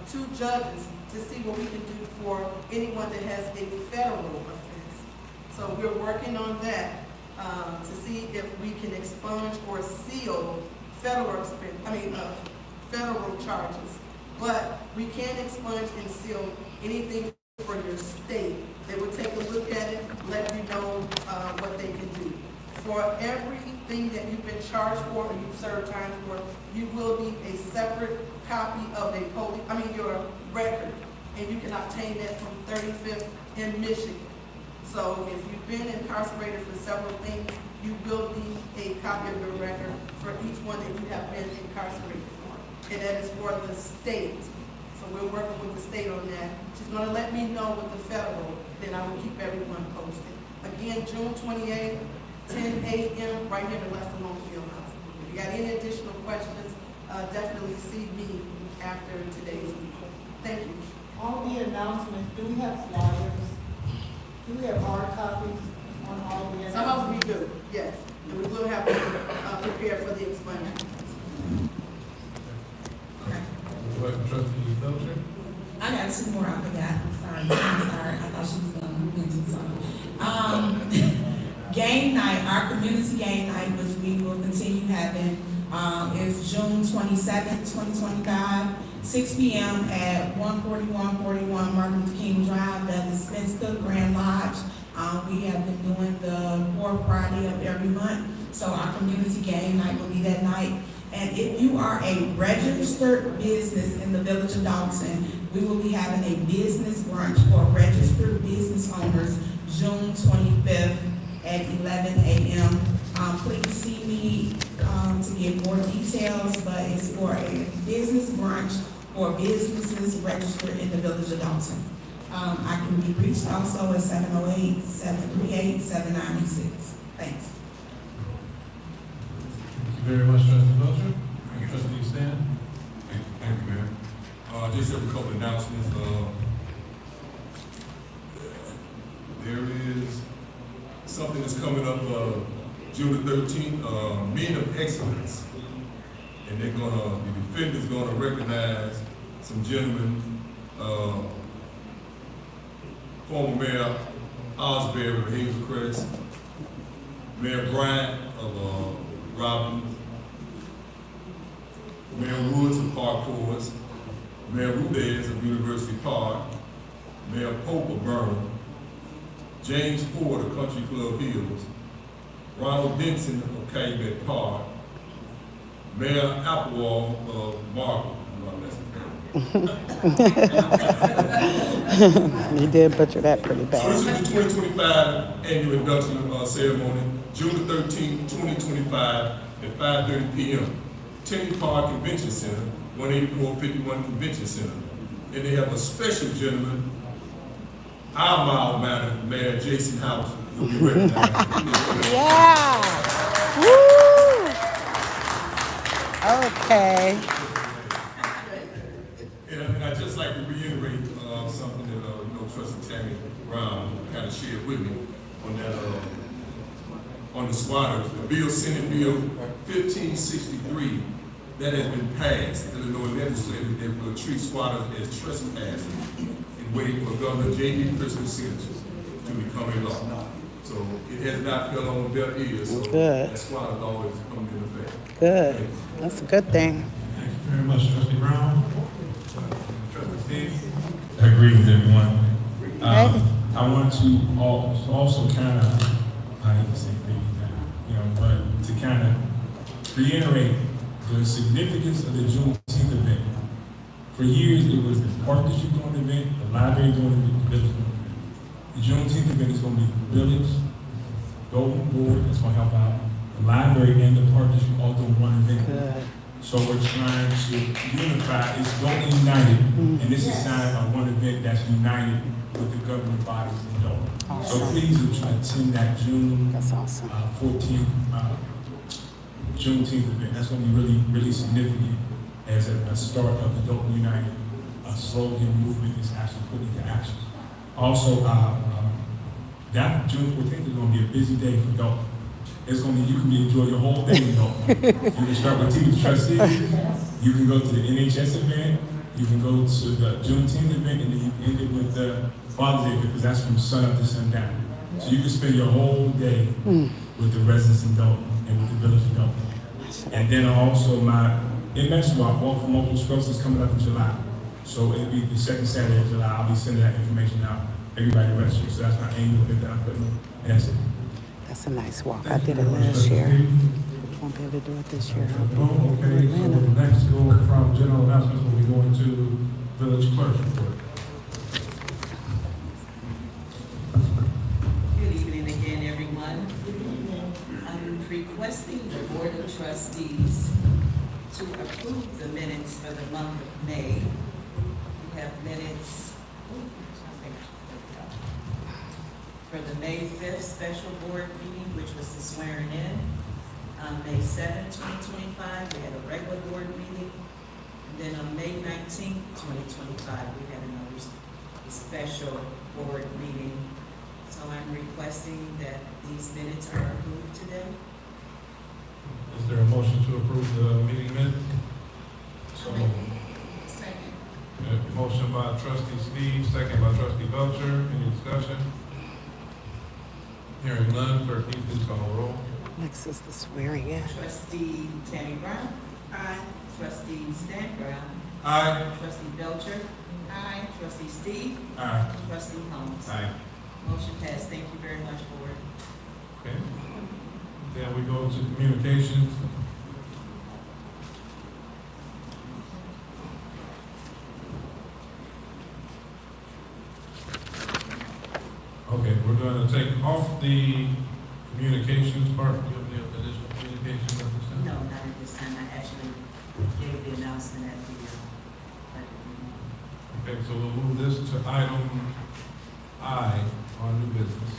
2 judges to see what we can do for anyone that has a federal offense. So we're working on that to see if we can expunge or seal federal charges. But we can't expunge and seal anything for your state. They will take a look at it, let you know what they can do. For everything that you've been charged for or you've served time for, you will need a separate copy of your record, and you can obtain that from 35th in Michigan. So if you've been incarcerated for several things, you will need a copy of your record for each one that you have been incarcerated for, and that is for the state. So we're working with the state on that. She's gonna let me know with the federal, then I will keep everyone posted. Again, June 28th, 10 a.m. right here in the West Alone Fieldhouse. If you got any additional questions, definitely see me after today's meeting. Thank you. On the announcements, do we have flyers? Do we have hard copies on all of the announcements? Some of them we do, yes. And we will have to prepare for the expungement. Trustee Belcher? I got 2 more I forgot. I'm sorry. I thought she was going to move into something. Game night, our community game night, which we will continue having, is June 22nd, 2025, 6 p.m. at 14141 Martin Luther King Drive, the Spence Cook Grand Lodge. We have been doing the 4th Friday of every month, so our community game night will be that night. And if you are a registered business in the village of Dolton, we will be having a business brunch for registered business owners June 25th at 11 a.m. Please see me to get more details, but it's for a business brunch for businesses registered in the village of Dolton. I can be reached also at 708-738-7986. Thanks. Thank you very much, Trustee Belcher. Trustee Stan? Thank you, Mayor. Just have a couple announcements. There is something that's coming up June the 13th, Men of Excellence. And the defendant's gonna recognize some gentlemen, former Mayor Osbury of Hazel Crest, Mayor Bryant of Robbins, Mayor Woods of Park Forest, Mayor Rudez of University Park, Mayor Pope of Burnham, James Ford of Country Club Hills, Ronald Benson of Calumet Park, Mayor Applewall of Marble. You did butcher that pretty So bad. this is the 2025 annual induction ceremony, June the 13th, 2025 at 5:30 p.m. Tenny Park Convention Center, 18451 Convention Center. And they have a special gentleman, our mild-mannered Mayor Jason House. Yeah. Woo. Okay. And I'd just like to reiterate something that Trustee Tammy Brown kind of shared with me on that on the squatters. The bill, Senate Bill 1563, that has been passed. The Illinois legislature that will treat squatters as trespassers and waiting for Governor J.D. Christmas signatures to become a law. So it has not fell on deaf ears. So Good. that squatter law is coming into effect. Good. That's a good thing. Thank you very much, Trustee Brown. Trustee Steve? Greetings, everyone. I want to also kind of, I have to say greetings now. but to kind of reiterate the significance of the Juneteenth event. For years, it was the park district doing the event, the library doing the event, the village doing the event. The Juneteenth event is going to be the village, Dolton board that's going to help out, the library and the park district all doing one event. Good. So we're trying to unify, it's Dolton United, and this is signed on one event that's united with the governing bodies in Dolton. So please attend that June That's awesome. 14th Juneteenth event. That's going to be really, really significant as a start of the Dolton United slogan movement is actually put into action. Also, that June 14th is going to be a busy day for Dolton. It's going to be, you can enjoy your whole day in Dolton. You can start with teaching trustees, you can go to the NHS event, you can go to the Juneteenth event, and then you end it with the Father's Day event, because that's from sun up to sundown. So you can spend your whole day with the residents in Dolton and with the village of Dolton. And then also my MS Walk for Multiple Sclerosis is coming up in July. So it'll be the second Saturday of July. I'll be sending that information out. Everybody register. So that's my annual event that I'm putting on. And that's it. That's a nice walk. I did it last year. Won't be able to do it this year. Okay, so next go from general announcements, we'll be going to village clerk's report. Good evening again, everyone. I'm requesting the Board of Trustees to approve the minutes for the month of May. We have minutes for the May 5th special board meeting, which was the swearing in. On May 7th, 2025, we had a regular board meeting. And then on May 19th, 2025, we had another special board meeting. So I'm requesting that these minutes are approved today. Is there a motion to approve the meeting minutes? So Second. motion by trustee Steve, second by trustee Belcher. Any discussion? Hearing none, clerk, can you please call the roll? Next is the swearing in. Trustee Tammy Brown. Aye. Trustee Stan Brown. Aye. Trustee Belcher. Aye. Trustee Steve. Aye. Trustee Holmes. Aye. Motion passed. Thank you very much, Board. Okay. Then we go to communications. Okay, we're going to take off the communications part. Do you have any additional communications at this time? No, not at this time. I actually gave the announcement at the Okay, so we'll move this to item I on new business.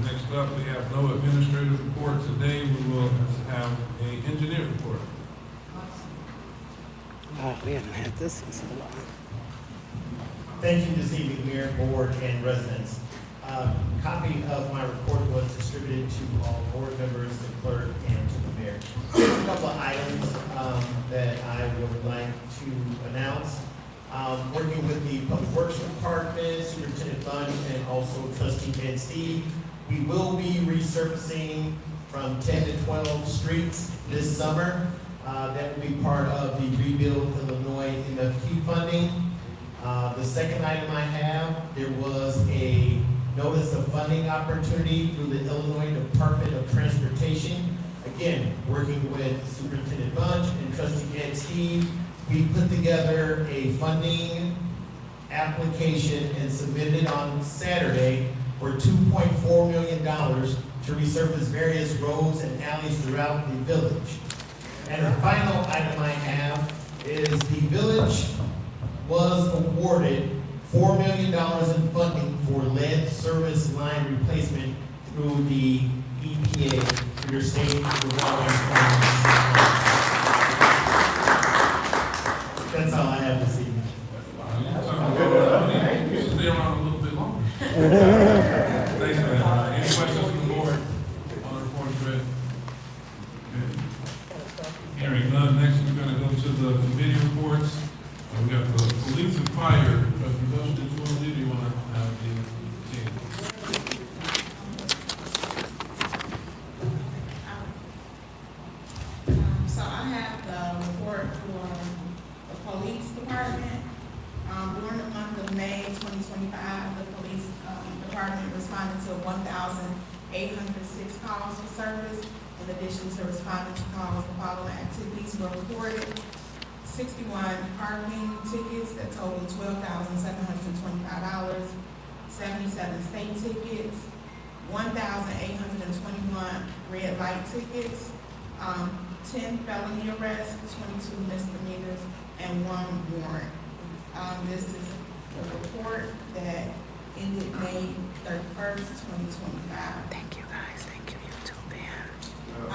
Next up, we have no administrative report. Today, we will have an engineer report. We haven't had this in so long. Thank you this evening, Mayor, Board, and residents. A copy of my report was distributed to all board members, the clerk, and to the mayor. A couple of items that I would like to announce. Working with the Public Works Department, Superintendent Bunch, and also Trustee Ed Steve, we will be resurfacing from 10 to 12 streets this summer. That will be part of the Rebuild Illinois MFT funding. The second item I have, there was a notice of funding opportunity through the Illinois Department of Transportation. Again, working with Superintendent Bunch and Trustee Ed Steve, we put together a funding application and submitted it on Saturday for $2.4 million to resurface various roads and alleys throughout the village. And the final item I have is the village was awarded $4 million in funding for lead service line replacement through the EPA, through your state revolving funds. That's all I have this evening. You should stay around a little bit longer. Thanks, man. Any questions from the board on the report read? Hearing none, next we're going to go to the committee reports. We got the police and fire. Trustee Belcher, did you want to lead or you want to have the team? So I have the report for the police department. During the month of May 2025, the police department responded to 1,000 806 calls for service. In addition to responding to calls, the following activities were reported: 61 parking tickets that totaled $12,725, 77 state tickets, 1,821 red light tickets, 10 felony arrests, 22 misdemeanors, and 1 warrant. This is a report that ended May 31st, 2025. Thank you guys. Thank you, YouTube fan. I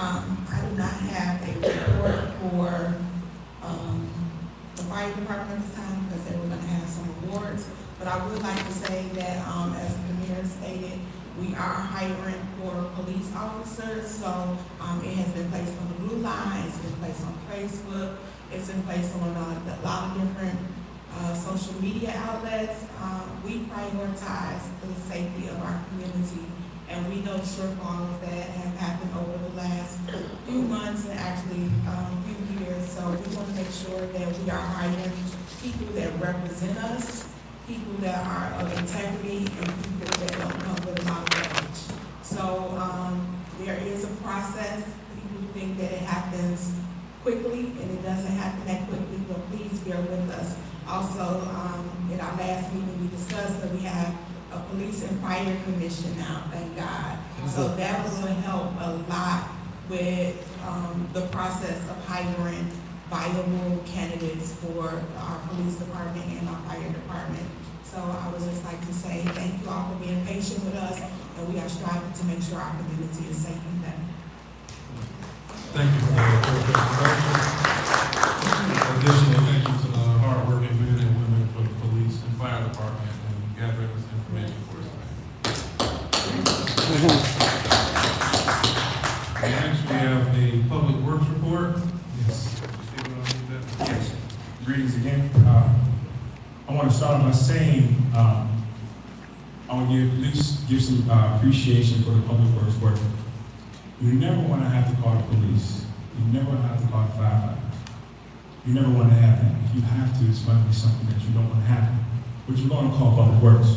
do not have a report for the fire department this time because they were going to have some awards. But I would like to say that, as the mayor stated, we are hiring for police officers. So it has been placed on the blue line, it's been placed on Facebook, it's been placed on a lot of different social media outlets. We prioritize the safety of our community, and we know shortfalls that have happened over the last few months and actually few years. So we want to make sure that we are hiring people that represent us, people that are of integrity, and people that don't come with a lot of baggage. So there is a process. People think that it happens quickly, and it doesn't happen that quickly, but please bear with us. Also, in our last meeting, we discussed that we have a police and fire commission now, thank God. So that will help a lot with the process of hiring viable candidates for our police department and our fire department. So I would just like to say thank you all for being patient with us, and we are striving to make sure our community is safe and better. Thank you for that. Additionally, thank you to the hardworking men and women for the police and fire department and gathering this information for us tonight. We actually have a public works report. Yes. Yes. Greetings again. I want to start by saying I want to at least give some appreciation for the public works worker. You never want to have to call the police. You never want to have to call the firefighters. You never want to have that. If you have to, it's going to be something that you don't want to happen. But you're going to call public works.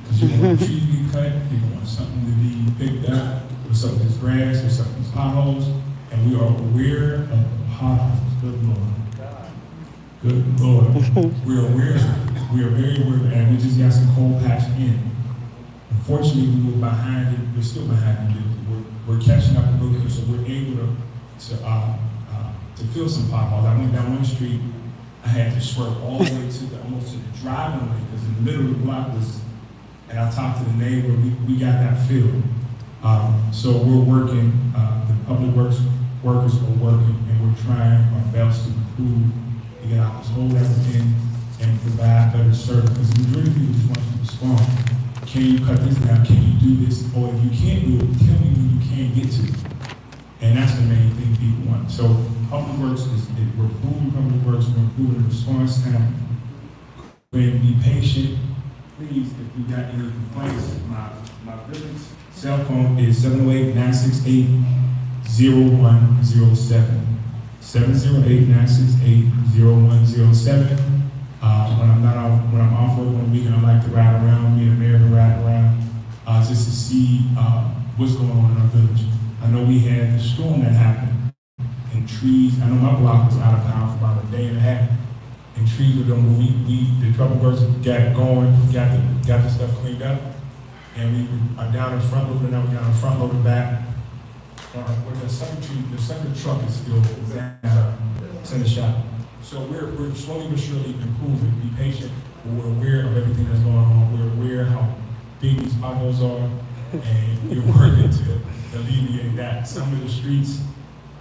Because you want the tree to be cut, you want something to be picked up, or something that's grass, or something that's potholes. And we are aware of the potholes. Good Lord. Good Lord. We're aware of it. We are very aware of it. And we just got some cold patch in. Unfortunately, we were behind it. We're still behind it. We're catching up a little bit, so we're able to fill some potholes. I went down one street, I had to swerve all the way to almost to the driving lane because in the middle of the block was, and I talked to the neighbor, we got that filled. So we're working, the public works workers are working, and we're trying our best to improve, to get out this whole everything and provide better service. Because the majority of people just want you to respond. Can you cut this down? Can you do this? Or if you can't do it, tell me when you can't get to it. And that's the main thing people want. So public works we're improving public works, we're improving the response time. We're be patient. Please, if you got any complaints, my business cell phone is 708-968-0107. 708-968-0107. When I'm off work on the weekend, I like to ride around, me and the mayor to ride around, just to see what's going on in our village. I know we had the storm that happened, and trees, I know my block was out of power for about a day and a half, and trees were done, the trouble workers got going, got the stuff cleaned up, and we are down in front loader, now we're down in front loader back. With the second truck is still down, it's in the shop. So we're slowly but surely improving. Be patient. We're aware of everything that's going on. We're aware how big these potholes are, and we're working to alleviate that. Some of the streets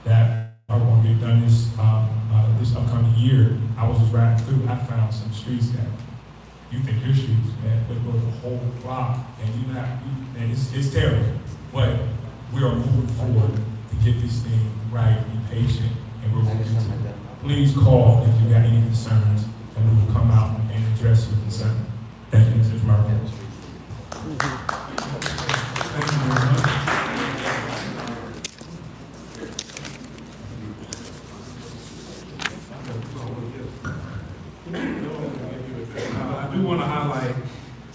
that are going to get done this upcoming year, I was just riding through. I found some streets that you think your street is bad, but go the whole block, and and it's terrible. But we are moving forward to get this thing right. Be patient, and we're moving to it. Please call if you got any concerns, and we will come out and address your concern. Thank you, Mr. Murphy. Thank you very much. I do want to highlight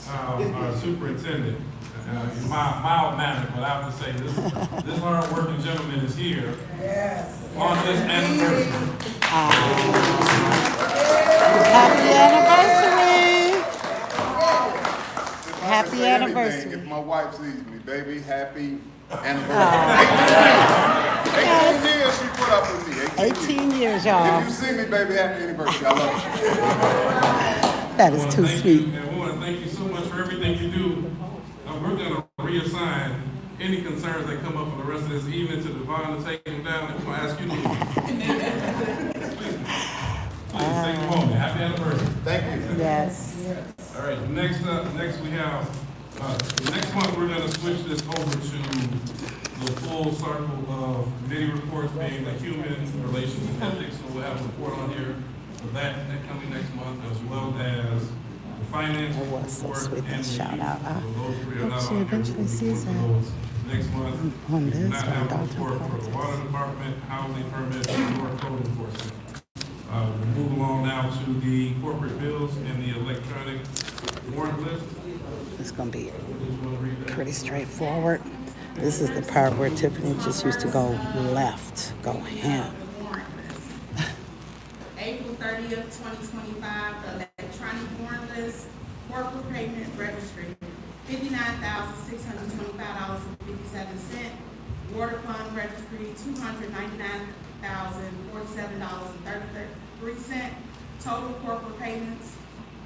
our superintendent Mild mannered, but I have to say, this hard-working gentleman is here on this anniversary. Happy anniversary! Happy Say anything anniversary. If my wife sees me, baby, happy anniversary. 18 years she put up with me. 18 years, y'all. If you see me, baby, happy anniversary. I love you. That is too Thank sweet. you, and we want to thank you so much for everything you do. We're going to reassign any concerns that come up for the rest of this evening to Devon to take them down, and we're going to ask you to leave. Please take a moment. Happy anniversary. Thank you. Yes. All right, next we have, next month we're going to switch this over to the full circle of committee reports, being the human relations and ethics. So we'll have a report on here for that coming next month, as well as the finance It was so report sweet, that and the shout out. I so those three are hope not she on here. eventually We'll sees report that. those next month. On We do this not or have a Dolton report for the politics. water department, housing permits, or code enforcement. We'll move along now to the corporate bills and the electronic warrant list. It's gonna be pretty straightforward. This is the part where Tiffany just used to go left, go ham. April 30th, 2025, electronic warrant list, corporate payment registry, $59,625.57. Water fund registry, $299,047.33. Total corporate payments,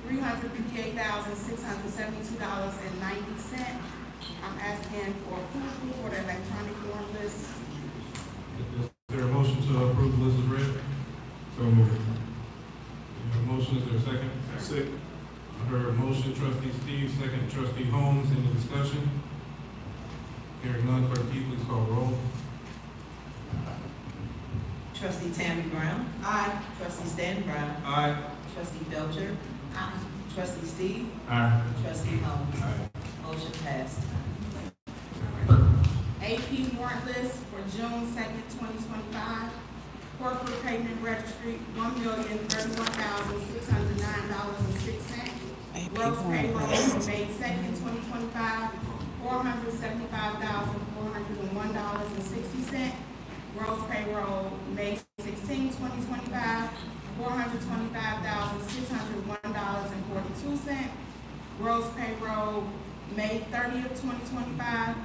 $358,672.90. I'm asking for approval for the electronic warrant list. Is there a motion to approve the list as read? So moved. You have a motion, is there a second? Second. I heard a motion, trustee Steve, second, trustee Holmes, any discussion? Hearing none, clerk Keith, please call the roll. Trustee Tammy Brown. Aye. Trustee Stan Brown. Aye. Trustee Belcher. Aye. Trustee Steve. Aye. Trustee Holmes. Aye. Motion passed. AP warrant list for June 2nd, 2025. Corporate payment registry, $1,031,609.06. Gross payroll for May 2nd, 2025, $475,401.60. Gross payroll May 16, 2025, $425,601.42. Gross payroll May 30th, 2025,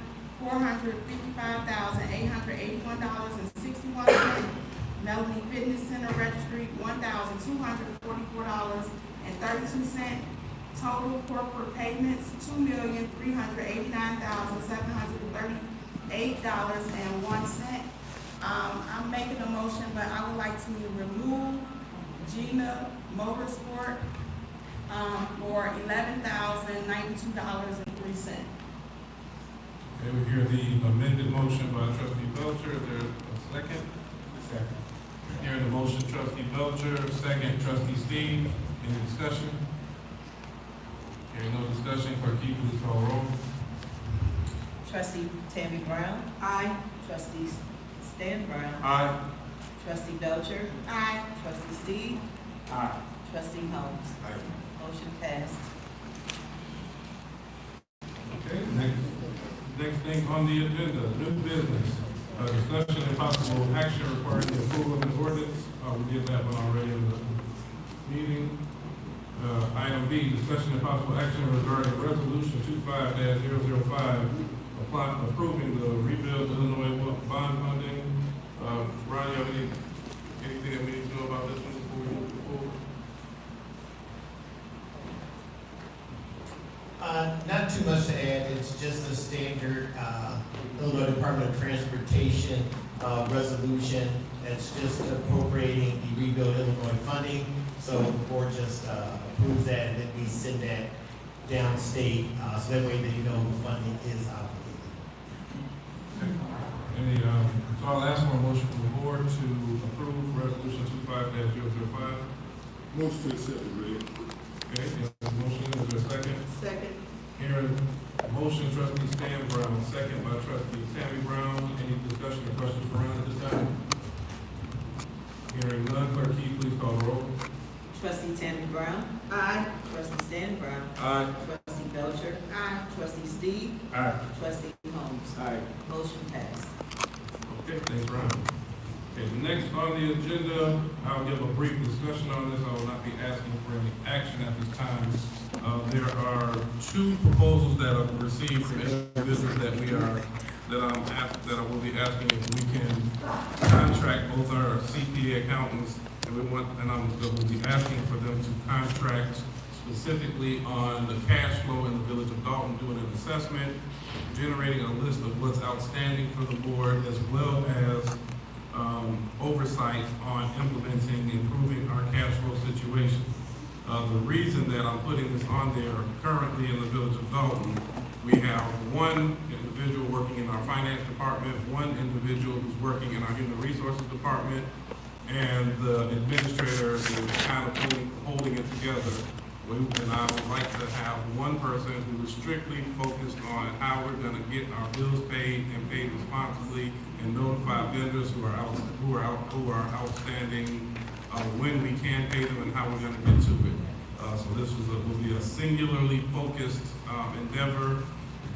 $455,881.61. Melanie Fitness Center Registry, $1,244.32. Total corporate payments, $2,389,738.01. I'm making a motion, but I would like to remove Gina Motorsport for $11,092.03. Okay, we hear the amended motion by trustee Belcher. Is there a second? Second. Hearing the motion, trustee Belcher, second, trustee Steve. Any discussion? Hearing no discussion, clerk Keith, please call roll. Trustee Tammy Brown. Aye. Trustee Stan Brown. Aye. Trustee Belcher. Aye. Trustee Steve. Aye. Trustee Holmes. Aye. Motion passed. Okay, next thing on the agenda, new business. Discussion and possible action requiring the approval of an ordinance. We did that one already in the meeting. Item B, discussion and possible action regarding resolution 25-005, approving the rebuild Illinois bond funding. Ron, you have anything that we need to know about this one before we move forward? Not too much to add. It's just a standard Illinois Department of Transportation resolution. It's just appropriating the Rebuild Illinois funding. So the board just approves that, and then we send that downstate, so that way they know the funding is obligated. So I'll ask for a motion from the board to approve resolution 25-005. Motion to accept the read. Okay, you have a motion, is there a second? Second. Hearing a motion, trustee Stan Brown, second by trustee Tammy Brown. Any discussion or questions for Ron at this time? Hearing none, clerk Keith, please call the roll. Trustee Tammy Brown. Aye. Trustee Stan Brown. Aye. Trustee Belcher. Aye. Trustee Steve. Steve? Aye. Trustee Holmes? Aye. Motion passed. Okay, thanks, Ron. Okay, next on the agenda, I'll give a brief discussion on this. I will not be asking for any action at this time. There are two proposals that I've received from individuals that I will be asking if we can contract both our CPA accountants, and I will be asking for them to contract specifically on the cash flow in the village of Dolton, doing an assessment, generating a list of what's outstanding for the board, as well as oversight on implementing, improving our cash flow situation. The reason that I'm putting this on there, currently in the village of Dolton, we have one individual working in our finance department, one individual who's working in our human resources department, and the administrator is kind of holding it together. And I would like to have one person who is strictly focused on how we're going to get our bills paid and paid responsibly, and notify vendors who are outstanding, when we can pay them and how we're going to get to it. So this will be a singularly focused endeavor. We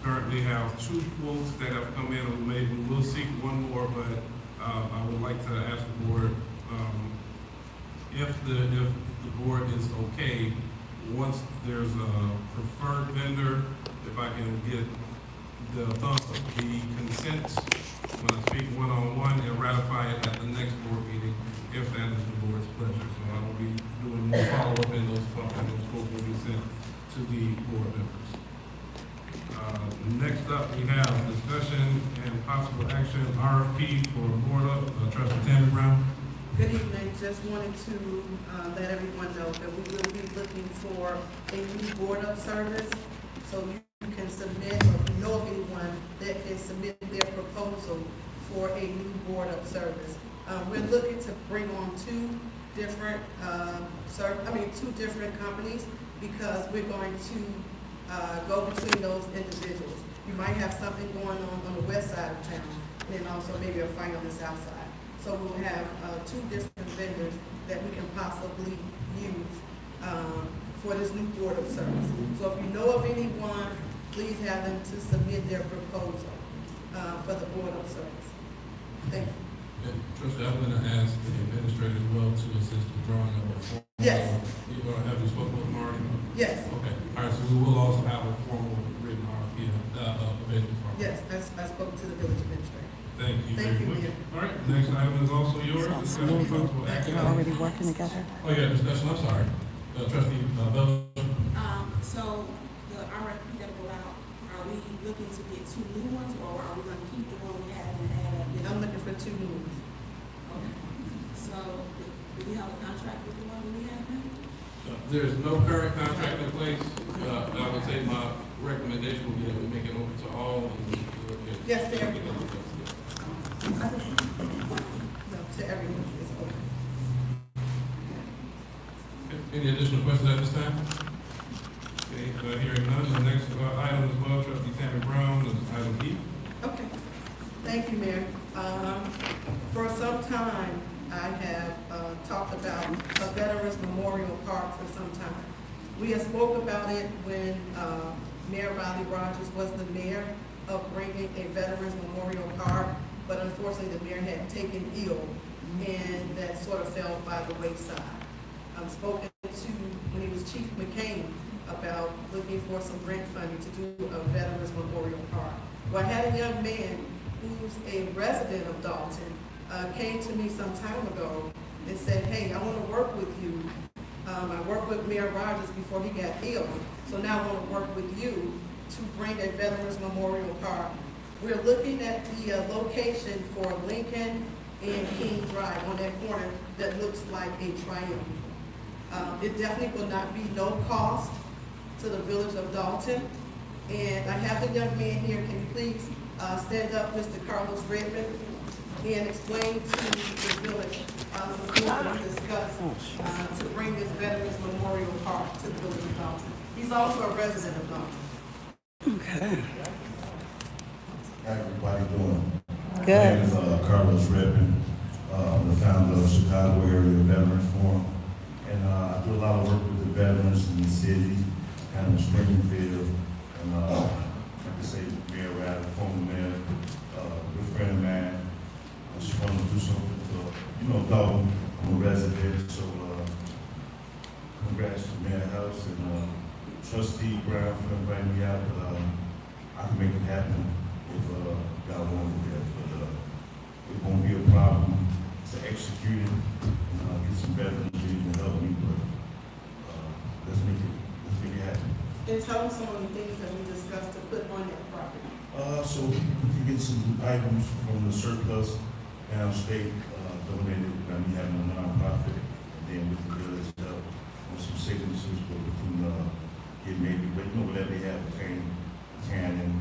currently have 2 quotes that have come in, and we will seek one more, but I would like to ask the board if the board is okay. Once there's a preferred vendor, if I can get the consent when I speak one-on-one, and ratify it at the next board meeting, if that is the board's pleasure. So I will be doing more follow-up, and those quotes will be sent to the board members. Next up, we have discussion and possible action, RFP for board up, Trustee Tammy Brown. Good evening. Just wanted to let everyone know that we will be looking for a new board up service. So you can submit, or if you know of anyone that can submit their proposal for a new board up service. We're looking to bring on two different companies, because we're going to go between those individuals. You might have something going on the west side of town, and then also maybe a fight on the south side. So we'll have 2 different vendors that we can possibly use for this new board of service. So if you know of anyone, please have them to submit their proposal for the board of service. Thank you. And Trustee, I'm going to ask the administrator as well to assist in drawing up a form. Yes. You're going to have you spoken with them already? Yes. Okay. All right. So we will also have a formal written RFP available for. Yes, I spoke to the village administrator. Thank you. Thank you, very much. Mayor. All right. Next item is also yours. Discussion possible action. They're already working together. Oh yeah, discussion. I'm sorry. Trustee Belcher. So the RFP that go out, are we looking to get 2 new ones, or are we gonna keep the one we have and add up? I'm looking for 2 new ones. Okay. So do we have a contract with the one that we have now? There's no current contract in place. I would say my recommendation would be that we make it open to all. Yes, to everyone. No, to everyone is open. Any additional questions at this time? Okay, hearing none, the next item as well, Trustee Tammy Brown, is item E. Okay. Thank you, Mayor. For some time, I have talked about a Veterans Memorial Park for some time. We had spoke about it when Mayor Riley Rogers was the mayor, of bringing a Veterans Memorial Park, but unfortunately the mayor had taken ill, and that sort of fell by the wayside. I've spoken to, when he was Chief McCain, about looking for some grant funding to do a Veterans Memorial Park. Well, I had a young man who's a resident of Dolton, came to me some time ago and said, hey, I want to work with you. I worked with Mayor Rogers before he got ill, so now I want to work with you to bring a Veterans Memorial Park. We're looking at the location for Lincoln and King Drive on that corner that looks like a triangle. It definitely will not be no cost to the village of Dolton. And I have the young man here, can you please stand up, Mr. Carlos Redmond, and explain to the village the things that we discussed to bring this Veterans Memorial Park to the village of Dolton. He's also a resident of Dolton. Okay. How everybody doing? Good. My name is Carlos Redmond, the founder of Chicago Area Veterans Forum. And I do a lot of work with the veterans in the city, kind of Springfield. And say Mayor Riley, former mayor, good friend of mine. I just want to do something for, Dolton. I'm a resident, so congrats to Mayor House and Trustee Brown for inviting me out. I can make it happen if y'all want it there, but it won't be a problem to execute it. Get some veterans to help me, but let's make it happen. And tell them some of the things that we discussed to put on that property. So we can get some items from the surplus downstate, donated, we have a nonprofit, and then with the village help on some signatures, but we can get maybe, whatever they have, cannon,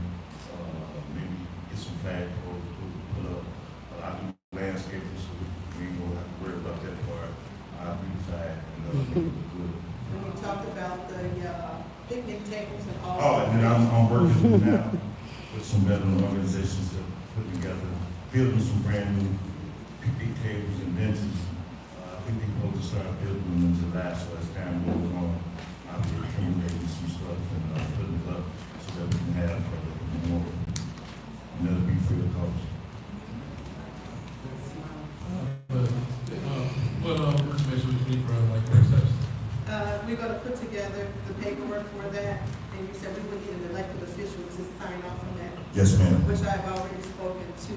maybe get some flagpoles, put up. I do landscaping, so we ain't gonna have to worry about that part. I'll be fine, and make it look good. And we talked about the picnic tables and all. Oh, and then I'm working now with some veteran organizations to put together, building some brand new picnic tables and benches. I think they're supposed to start building them in July, so as time goes on, I'll be accumulating some stuff and putting it up so that we can have the memorial. And that'll be free of cost. What information we need for like work session? We're gonna put together the paperwork for that, and you said we would need an elected official to sign off on that. Yes, ma'am. Which I've already spoken to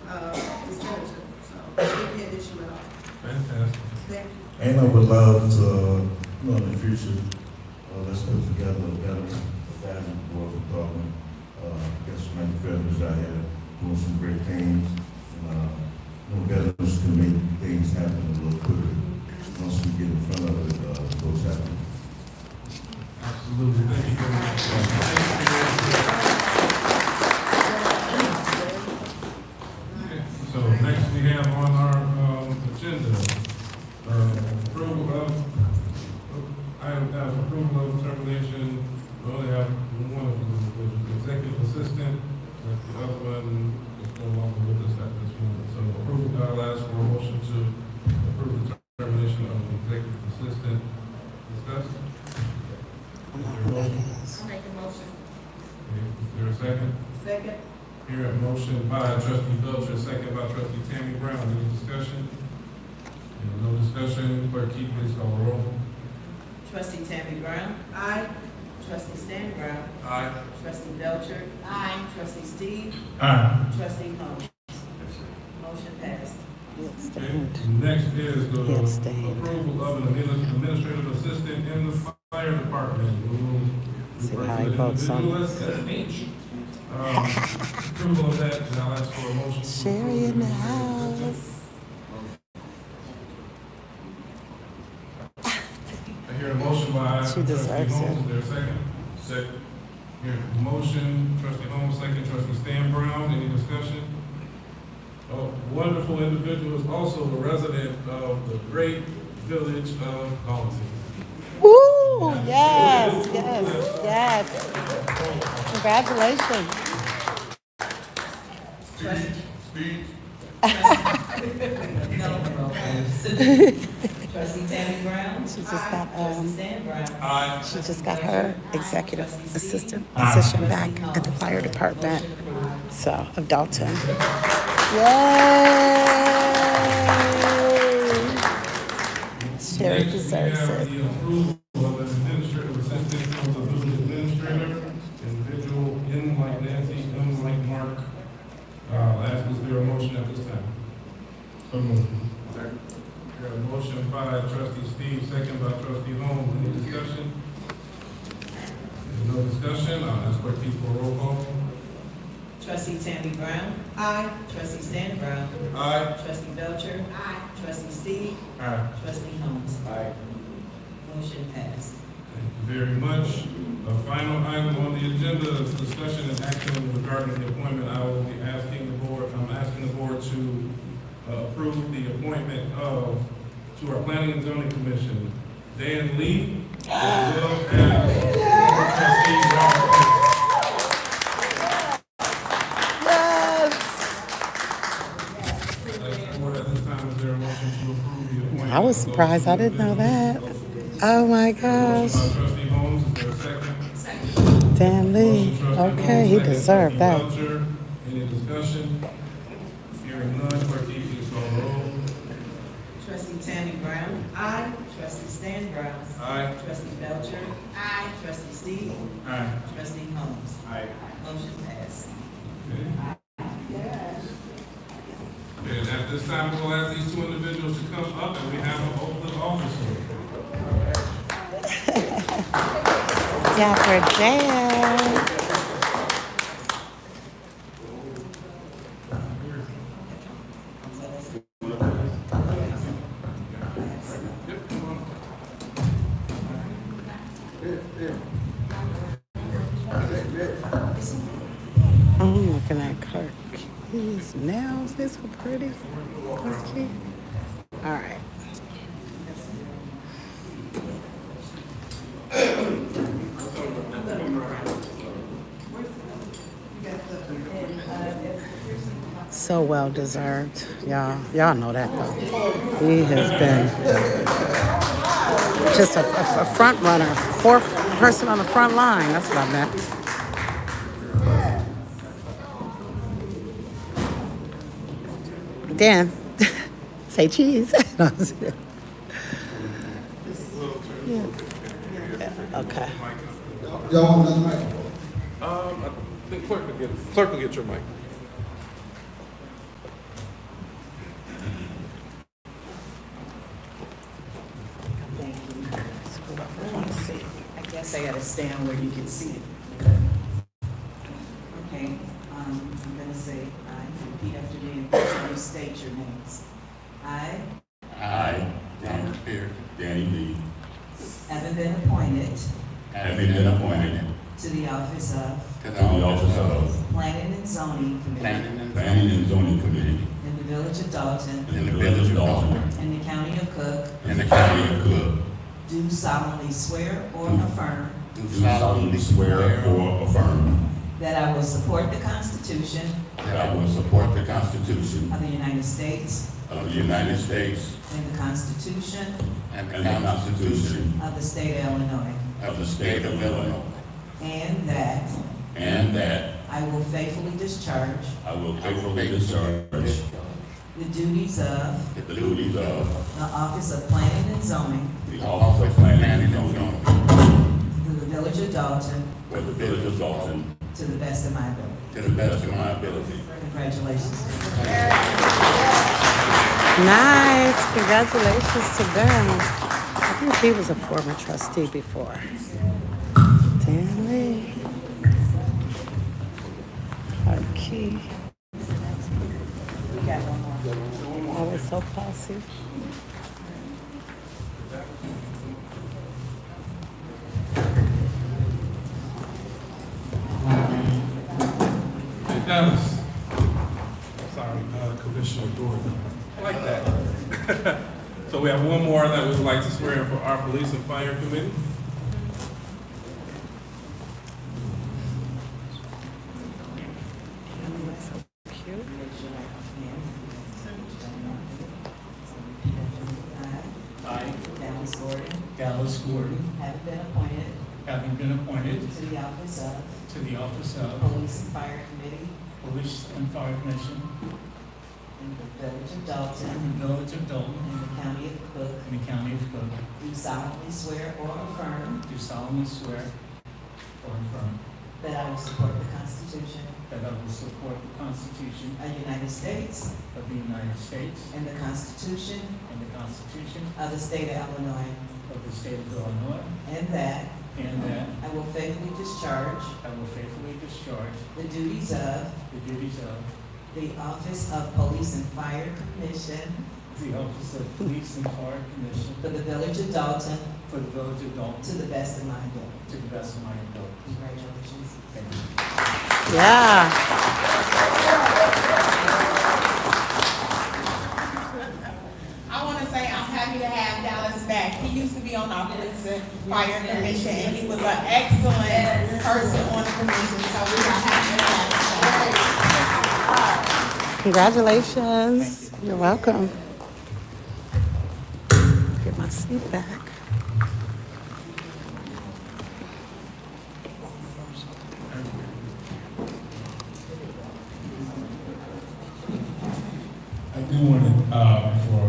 the senator, so it shouldn't be an issue at all. Fantastic. Thank you. And I would love to, in the future, let's put together a veteran advisory board for Dolton. Get some many veterans out here doing some great things. Veterans can make things happen a little quicker once we get in front of it, goes happen. Absolutely. Thank you very much. Okay, so next we have on our agenda, approval of, item F, approval of termination. We only have one of them, which is executive assistant. The other one is no longer with us at this moment. So approval, I'll ask for a motion to approve the termination of the executive assistant. Discuss. I'll make a motion. Is there a second? Second. Here a motion by trustee Belcher, second by trustee Tammy Brown. Any discussion? No discussion. Clerk Keith, please call the roll. Trustee Tammy Brown. Aye. Trustee Stan Brown. Aye. Trustee Belcher. Aye. Trustee Steve. Aye. Trustee Holmes. Motion passed. Next is the Yes, stand. approval of an administrative assistant in the fire department. See how he votes on it. Approval of that, and I'll ask for a motion. Sherry in the house. I hear a motion by She trustee deserves Holmes. it. Is there a second? Second. Here, a motion, trustee Holmes, second, trustee Stan Brown. Any discussion? A wonderful individual is also a resident of the great village of Dolton. Woo! Yes, yes, yes. Congratulations. Speech. Trustee Tammy Brown. She just got Trustee Stan Brown. Aye. she just got her executive assistant position back at the fire department. So of Dolton. Yay! Sherry Next, deserves we have it. the approval of an administrative assistant for the village administrator, individual in like Nancy, in like Mark. I'll ask, is there a motion at this time? So moved. Got a motion by trustee Steve, second by trustee Holmes. Any discussion? There's no discussion. I'll ask clerk Keith for a roll call. Trustee Tammy Brown. Aye. Trustee Stan Brown. Aye. Trustee Belcher. Aye. Trustee Steve. Aye. Trustee Holmes. Aye. Motion passed. Thank you very much. A final item on the agenda is discussion and action regarding the appointment. I will be asking the board, I'm asking the board to approve the appointment of, to our Planning and Zoning Commission, Dan Lee, as well as trustee Robert. I was surprised. I didn't know that. Oh my gosh. Trustee Holmes, is there a second? Second. Dan Lee. Motion, trustee Okay, he Dolton, second, deserved that. trustee Belcher. Any discussion? Hearing none, clerk, can you please call the roll? Trustee Tammy Brown. Aye. Trustee Stan Brown. Aye. Trustee Belcher. Aye. Trustee Steve. Aye. Trustee Holmes. Aye. Motion passed. And at this time, we will ask these two individuals to come up and we have an oath of office. Dapper Dan. I'm looking at Kirk. His nails, they're so pretty. That's cute. All right. So well deserved. Y'all know that though. He has been just a front runner, fourth person on the front line. That's what I meant. Dan, say cheese. Yeah. Okay. Y'all want another mic? I think clerk will get your mic. I guess I gotta stand where you can see it. Okay, I'm gonna say I, repeat after me, and you state your names. I Danny Lee, haven't been appointed having been appointed to the office of to the office of Planning and Zoning Committee Planning and Zoning Committee in the Village of Dalton in the Village of Dolton in the County of Cook, in the County of Cook, do solemnly swear or affirm do solemnly swear or affirm that I will support the Constitution that I will support the Constitution of the United States of the United States and the Constitution and the Constitution of the State of Illinois, of the State of Illinois, and that and that I will faithfully discharge I will faithfully discharge the duties of the duties of the Office of Planning and Zoning the Office of Planning and Zoning for the Village of Dalton for the Village of Dolton to the best of my ability. to the best of my ability. Congratulations. Nice. Congratulations to them. I think he was a former trustee before. Dan Lee. Key. We got one more. Always so classy. Hey, Dallas. Sorry, Commissioner Gordon. I like that. So we have one more that we would like to swear in for our Police and Fire Committee. Dallas Gordon, Having been appointed to the office of Police and Fire Committee Police and Fire Commission in the Village of Dalton in the Village of Dolton in the County of Cook, in the County of Cook, do solemnly swear or affirm do solemnly swear or affirm that I will support the Constitution that I will support the Constitution of the United States of the United States and the Constitution and the Constitution of the State of Illinois, of the State of Illinois, and that and that I will faithfully discharge I will faithfully discharge the duties of the duties of the Office of Police and Fire Commission the Office of Police and Fire Commission for the Village of Dalton for the Village of Dolton to the best of my ability. to the best of my ability. Congratulations. Thank you. Yeah. I want to say I'm happy to have Dallas back. He used to be on our Police and Fire Commission, and he was an excellent person on the commission, so we are happy to have him. Congratulations. You're welcome. Get my seat back. we wanted, for,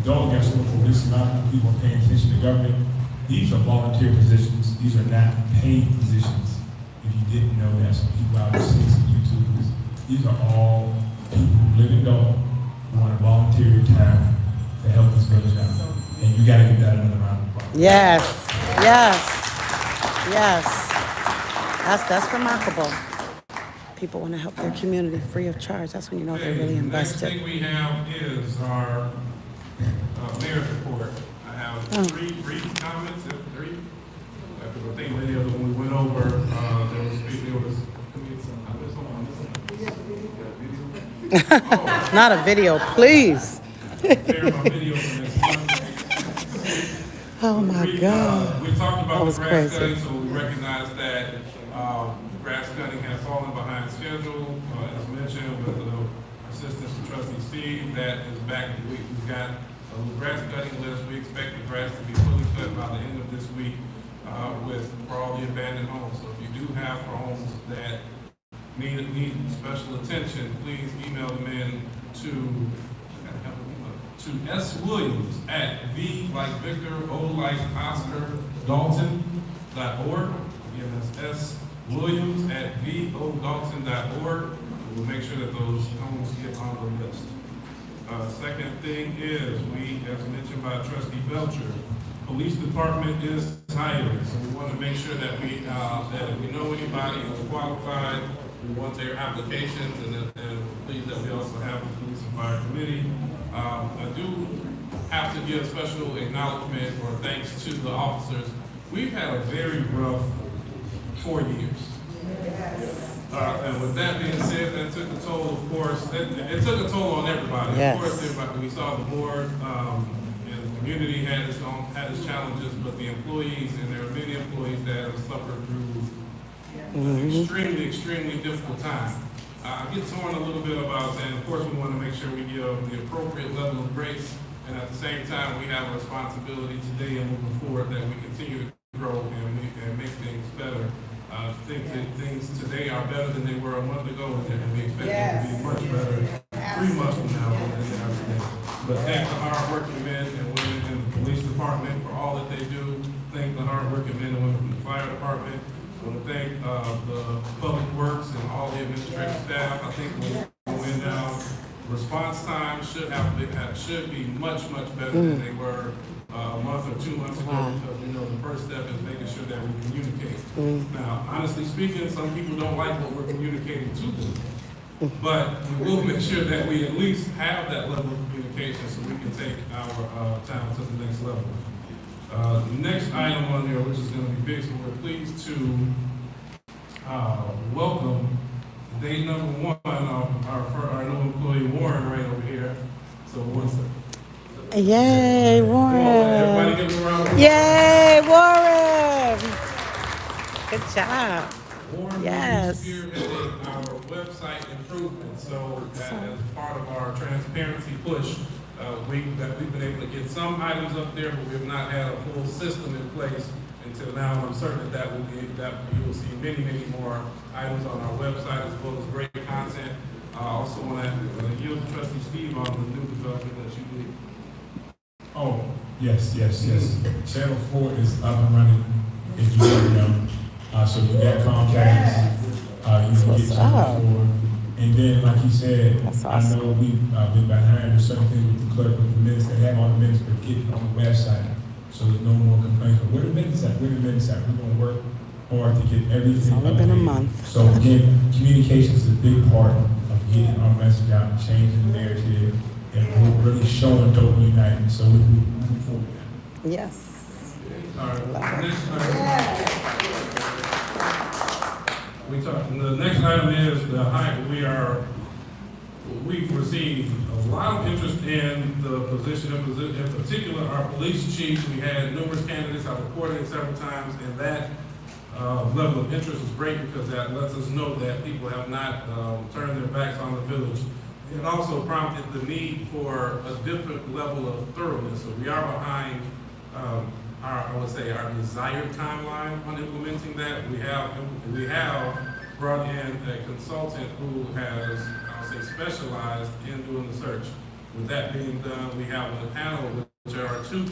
don't get so for this amount of people paying attention to government. These are volunteer positions. These are not paid positions. If you didn't know that, some people out there seeing some YouTubers. These are all people who live in Dolton who want to volunteer time to help this village out. And you got to give that another round of applause. Yes, yes, yes. That's remarkable. People want to help their community free of charge. That's when you know they're really invested. Next thing we have is our mayor's report. I have three brief comments, three. I think many of them we went over. Not a video, please. Oh my God. We talked about the grass cutting, so we recognize that grass cutting has fallen behind schedule. As mentioned, with the assistance of Trustee Steve, that is back. We've got a grass cutting list. We expect the grass to be fully cut by the end of this week for all the abandoned homes. So if you do have homes that need special attention, please email them in to S. Williams at V like Victor, O like Oscar, Dolton.org. Again, that's S. Williams at VODalton.org. We'll make sure that those homes get on the list. Second thing is, as mentioned by Trustee Belcher, police department is hiring. So we want to make sure that that if we know anybody who's qualified, we want their applications, and please that we also have the police and fire committee. I do have to give special acknowledgement or thanks to the officers. We've had a very rough 4 years. And with that being said, that took a toll, of course. It took a toll on everybody. Yes. Of course, everybody. We saw the board and the community had its challenges, but the employees, and there are many employees that have suffered through extremely, extremely difficult time. I get torn a little bit about that. Of course, we want to make sure we give the appropriate level of grace, and at the same time, we have a responsibility today and moving forward that we continue to grow and make things better. I think that things today are better than they were a month ago, and we expect them to be much better 3 months from now than they are today. But thank the hardworking men and women in the police department for all that they do. Thank the hardworking men and women from the fire department. I want to thank the public works and all the administrative staff. I think when we went down, response time should be much, much better than they were a month or 2 months ago, because we know the first step is making sure that we communicate. Now, honestly speaking, some people don't like what we're communicating to them, but we will make sure that we at least have that level of communication so we can take our town to the next level. The next item on there, which is going to be big, so we're pleased to welcome day number 1, our new employee Warren right over here. So one second. Yay, Warren. Everybody give him a round of applause. Yay, Warren. Good job. Warren Yes. spearheaded our website improvement. So that as part of our transparency push, we've been able to get some items up there, but we have not had a full system in place until now. I'm certain that you will see many, many more items on our website, as well as great content. I also want to yield to Trustee Steve on the new development that you lead. Oh, yes. Channel 4 is up and running, if you didn't know. So you got Comcast, you can get Channel 4. And then, like he said, I know we've been behind with certain things with the clerk, with the minutes. They have all the minutes, but get it on the website. So there's no more complaints. But where the minutes at? We're going to work hard to get everything. It's only been a month. So again, communication is a big part of getting our message out and changing the narrative. And we're really showing Dolton United. So we're moving forward. Yes. All right. The next item is we've received a lot of interest in the position, in particular our police chief. We had numerous candidates. I've reported it several times, and that level of interest is great because that lets us know that people have not turned their backs on the village. It also prompted the need for a different level of thoroughness. So we are behind our desired timeline on implementing that. We have brought in a consultant who has, say, specialized in doing the search. With that being done, we have a panel which are two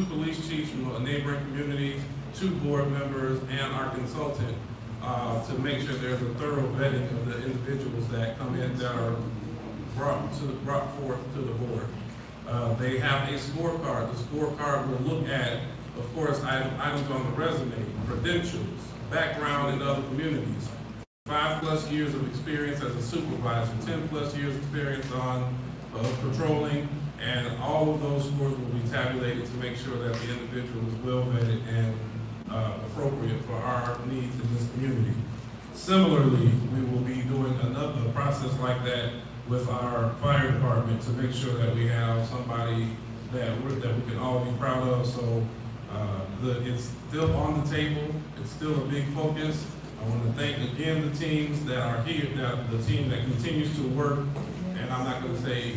police chiefs from neighboring communities, 2 board members, and our consultant to make sure there's a thorough vetting of the individuals that come in that are brought forth to the board. They have a scorecard. The scorecard will look at, of course, items on the resume, credentials, background in other communities, 5+ years of experience as a supervisor, 10+ years experience on patrolling, and all of those scores will be tabulated to make sure that the individual is well vetted and appropriate for our needs in this community. Similarly, we will be doing another process like that with our fire department to make sure that we have somebody that we can all be proud of. So it's still on the table. It's still a big focus. I want to thank again the teams that are here, the team that continues to work, and I'm not going to say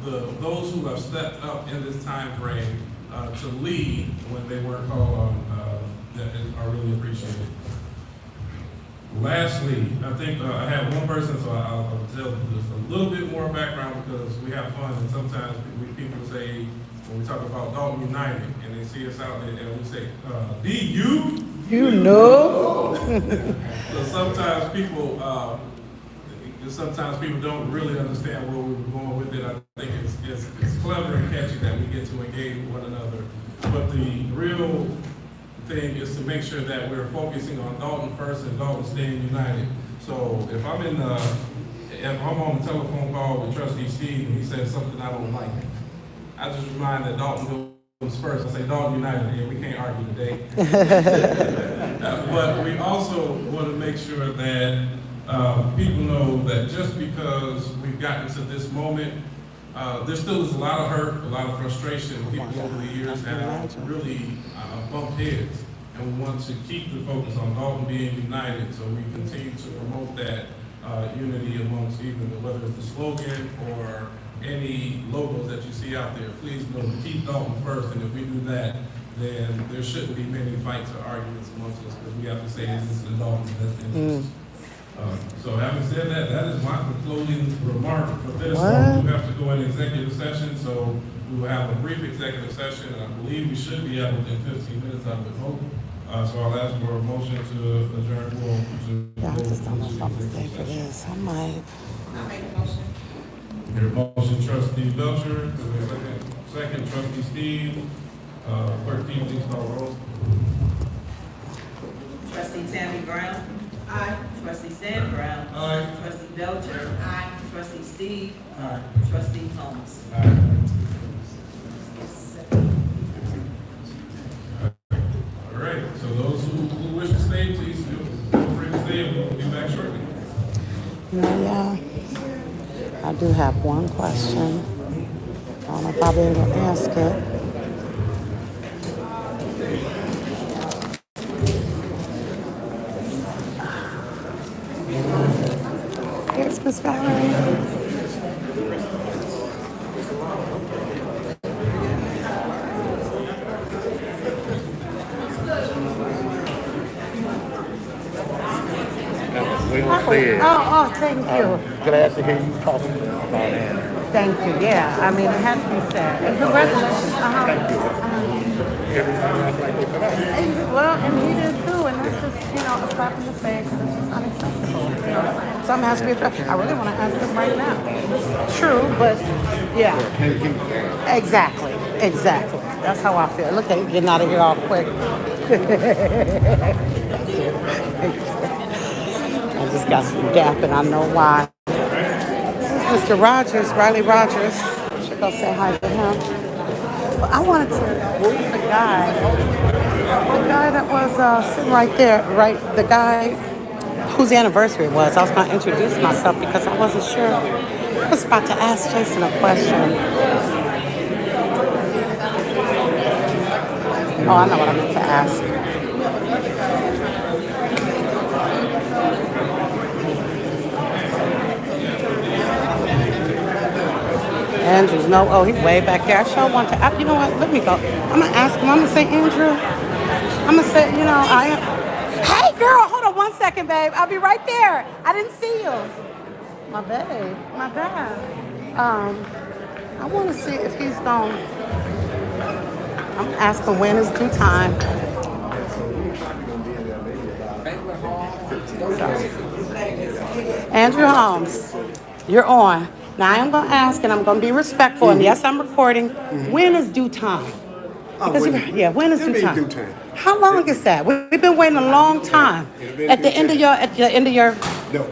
those who have stepped up in this time frame to lead when they weren't called on, that are really appreciated. Lastly, I think I have one person, so I'll tell just a little bit more background because we have fun, and sometimes people say, when we talk about Dolton United, and they see us out there, and we say, D-U? You know? So sometimes people don't really understand where we were going with it. I think it's clever and catchy that we get to engage with one another. But the real thing is to make sure that we're focusing on Dolton first and Dolton staying united. So if I'm on a telephone call with Trustee Steve and he says something I don't like, I just remind that Dolton goes first. I say Dolton United here. We can't argue today. But we also want to make sure that people know that just because we've gotten to this moment, there still is a lot of hurt, a lot of frustration. People over the years have really bumped heads, and we want to keep the focus on Dolton being united. So we continue to promote that unity amongst whether it's the slogan or any logos that you see out there. Please know to keep Dolton first, and if we do that, then there shouldn't be many fights or arguments amongst us because we have to say this is in Dolton's best interest. So having said that, that is my concluding remark for this. We have to go in executive session, so we will have a brief executive session, and I believe we should be out within 15 minutes, I would hope. So I'll ask for a motion to adjourn. Yeah, I just don't know if I'm gonna stay for this. I might. I'll make a motion. Your motion, Trustee Belcher. Second, Trustee Steve. Clerk, please call roll. Trustee Tammy Brown. Aye. Trustee Sam Brown. Aye. Trustee Belcher. Aye. Trustee Steve. Aye. Trustee Holmes. Aye. All right, so those who wish to stay, please feel free to stay, and we'll be back shortly. Yeah, I do have one question. I don't know if I'll be able to ask it. Here's Miss Valerie. Oh, thank you. Glad to hear you talking about that. Thank you, yeah. I mean, it has to be said. And congratulations. Thank you. Everybody act like they forgot. Well, and he did too, and that's just, a slap in the face, and it's just unacceptable. Something has to be addressed. I really want to ask him right now. True, but yeah. Exactly. That's how I feel. Look at you getting out of here all quick. I just got some gap, and I know why. This is Mr. Rogers, Riley Rogers. Should go say hi to him. But I wanted to meet the guy that was sitting right there, the guy whose anniversary it was. I was going to introduce myself because I wasn't sure. I was about to ask Jason a question. Oh, I know what I meant to ask. Andrew's he's way back there. I sure want to, you know what, let me go. I'm going to ask him, I'm going to say, Andrew, I'm going to say, I am. Hey girl, hold on one second, babe. I'll be right there. I didn't see you. My babe, my bad. I want to see if he's going. I'm asking when is due time. Andrew Holmes, you're on. Now I am going to ask, and I'm going to be respectful. And yes, I'm recording. When is due time? Because when is due time? How long is that? We've been waiting a long time. At the end of your. No.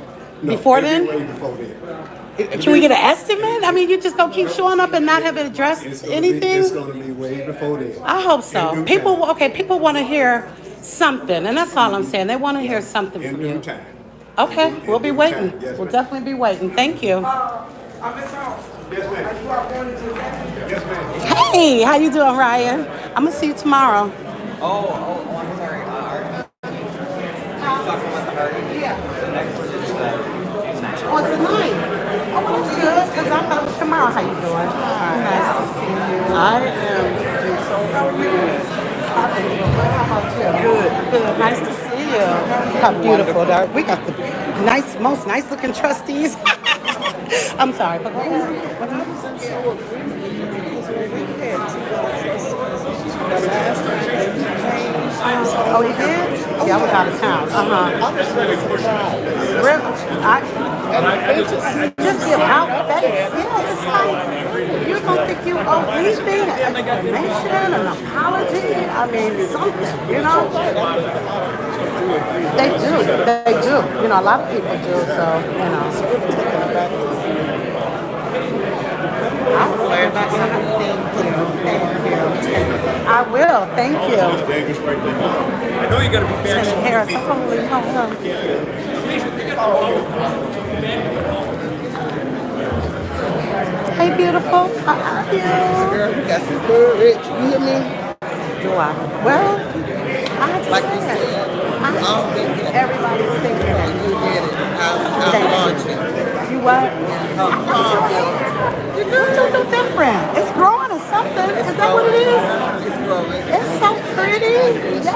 Before then? Way before then. Can we get an estimate? I mean, you just gonna keep showing up and not have addressed anything? It's going to be way before then. I hope so. People want to hear something, and that's all I'm saying. They want to hear something from you. Time. Okay, we'll be waiting. Yes, We'll definitely be waiting. Thank you. Hey, how you doing, Ryan? I'm gonna see you tomorrow. I'm sorry. Oh, it's tonight. Oh, well, that's good, because I thought it was tomorrow. How you doing? Nice to see you. I am doing so well. How about you? Good. Nice to see you. How beautiful. We got the most nice looking trustees. I'm sorry, but go ahead. Oh, you did? Yeah, I was out of town. I'm just really surprised. Just the about face. Yeah, it's like you're gonna think you owe anything, an explanation, an apology. I mean, something. You know? They do. You know, a lot of people do. So you know. I will worry about something. Thank you. I will. Thank you. I know you gotta be back. Senator Harris, I'm gonna leave home. Hey, beautiful. How are you? Girl, you got some good rich. You hear me? Do I? Well, I just Like you said, I'm thinking. everybody's thinking. You did it. I'm launching. You what? I'm You're doing something different. It's growing or something. Is that what it is? It's growing. It's so pretty. Yes.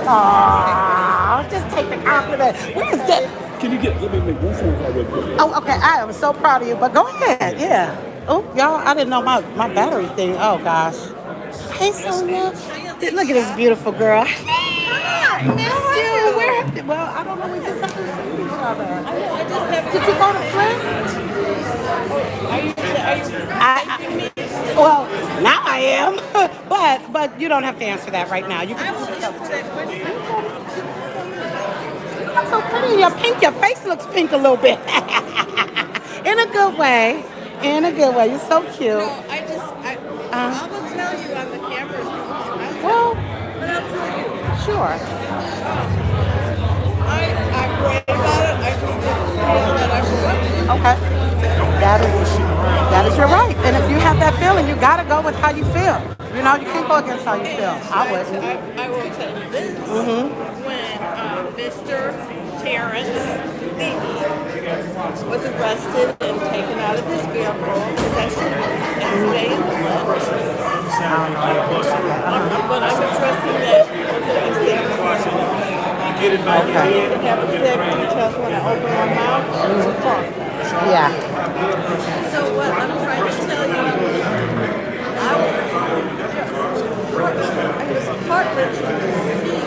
Aww. Just take the compliment. Where's that? Can you let me make one phone call real quick? Oh, okay. I am so proud of you. But go ahead. Yeah. Oh, y'all, I didn't know my battery thing. Oh, gosh. Hey, Sonia. Look at this beautiful girl. I miss you. Where? Well, I don't know. We just haven't seen each other. Did you go to Flint? Well, now I am. but you don't have to answer that right now. You can. You're so pretty. You're pink. Your face looks pink a little bit. In a good way. In a good way. You're so cute. No, I will tell you on the camera. Well, But I'll tell you. sure. I prayed about it. I just didn't feel that I should. Okay. That is your right. And if you have that feeling, you gotta go with how you feel. You know, you can't go against how you feel. I wouldn't. I will tell you this. When Mr. Terrence was arrested and taken out of his vehicle, possession and stay in but I'm trusting that Get it back. and have a second details when I open my mouth. Yeah. So what I'm trying to tell you, I was heart-wrenching to see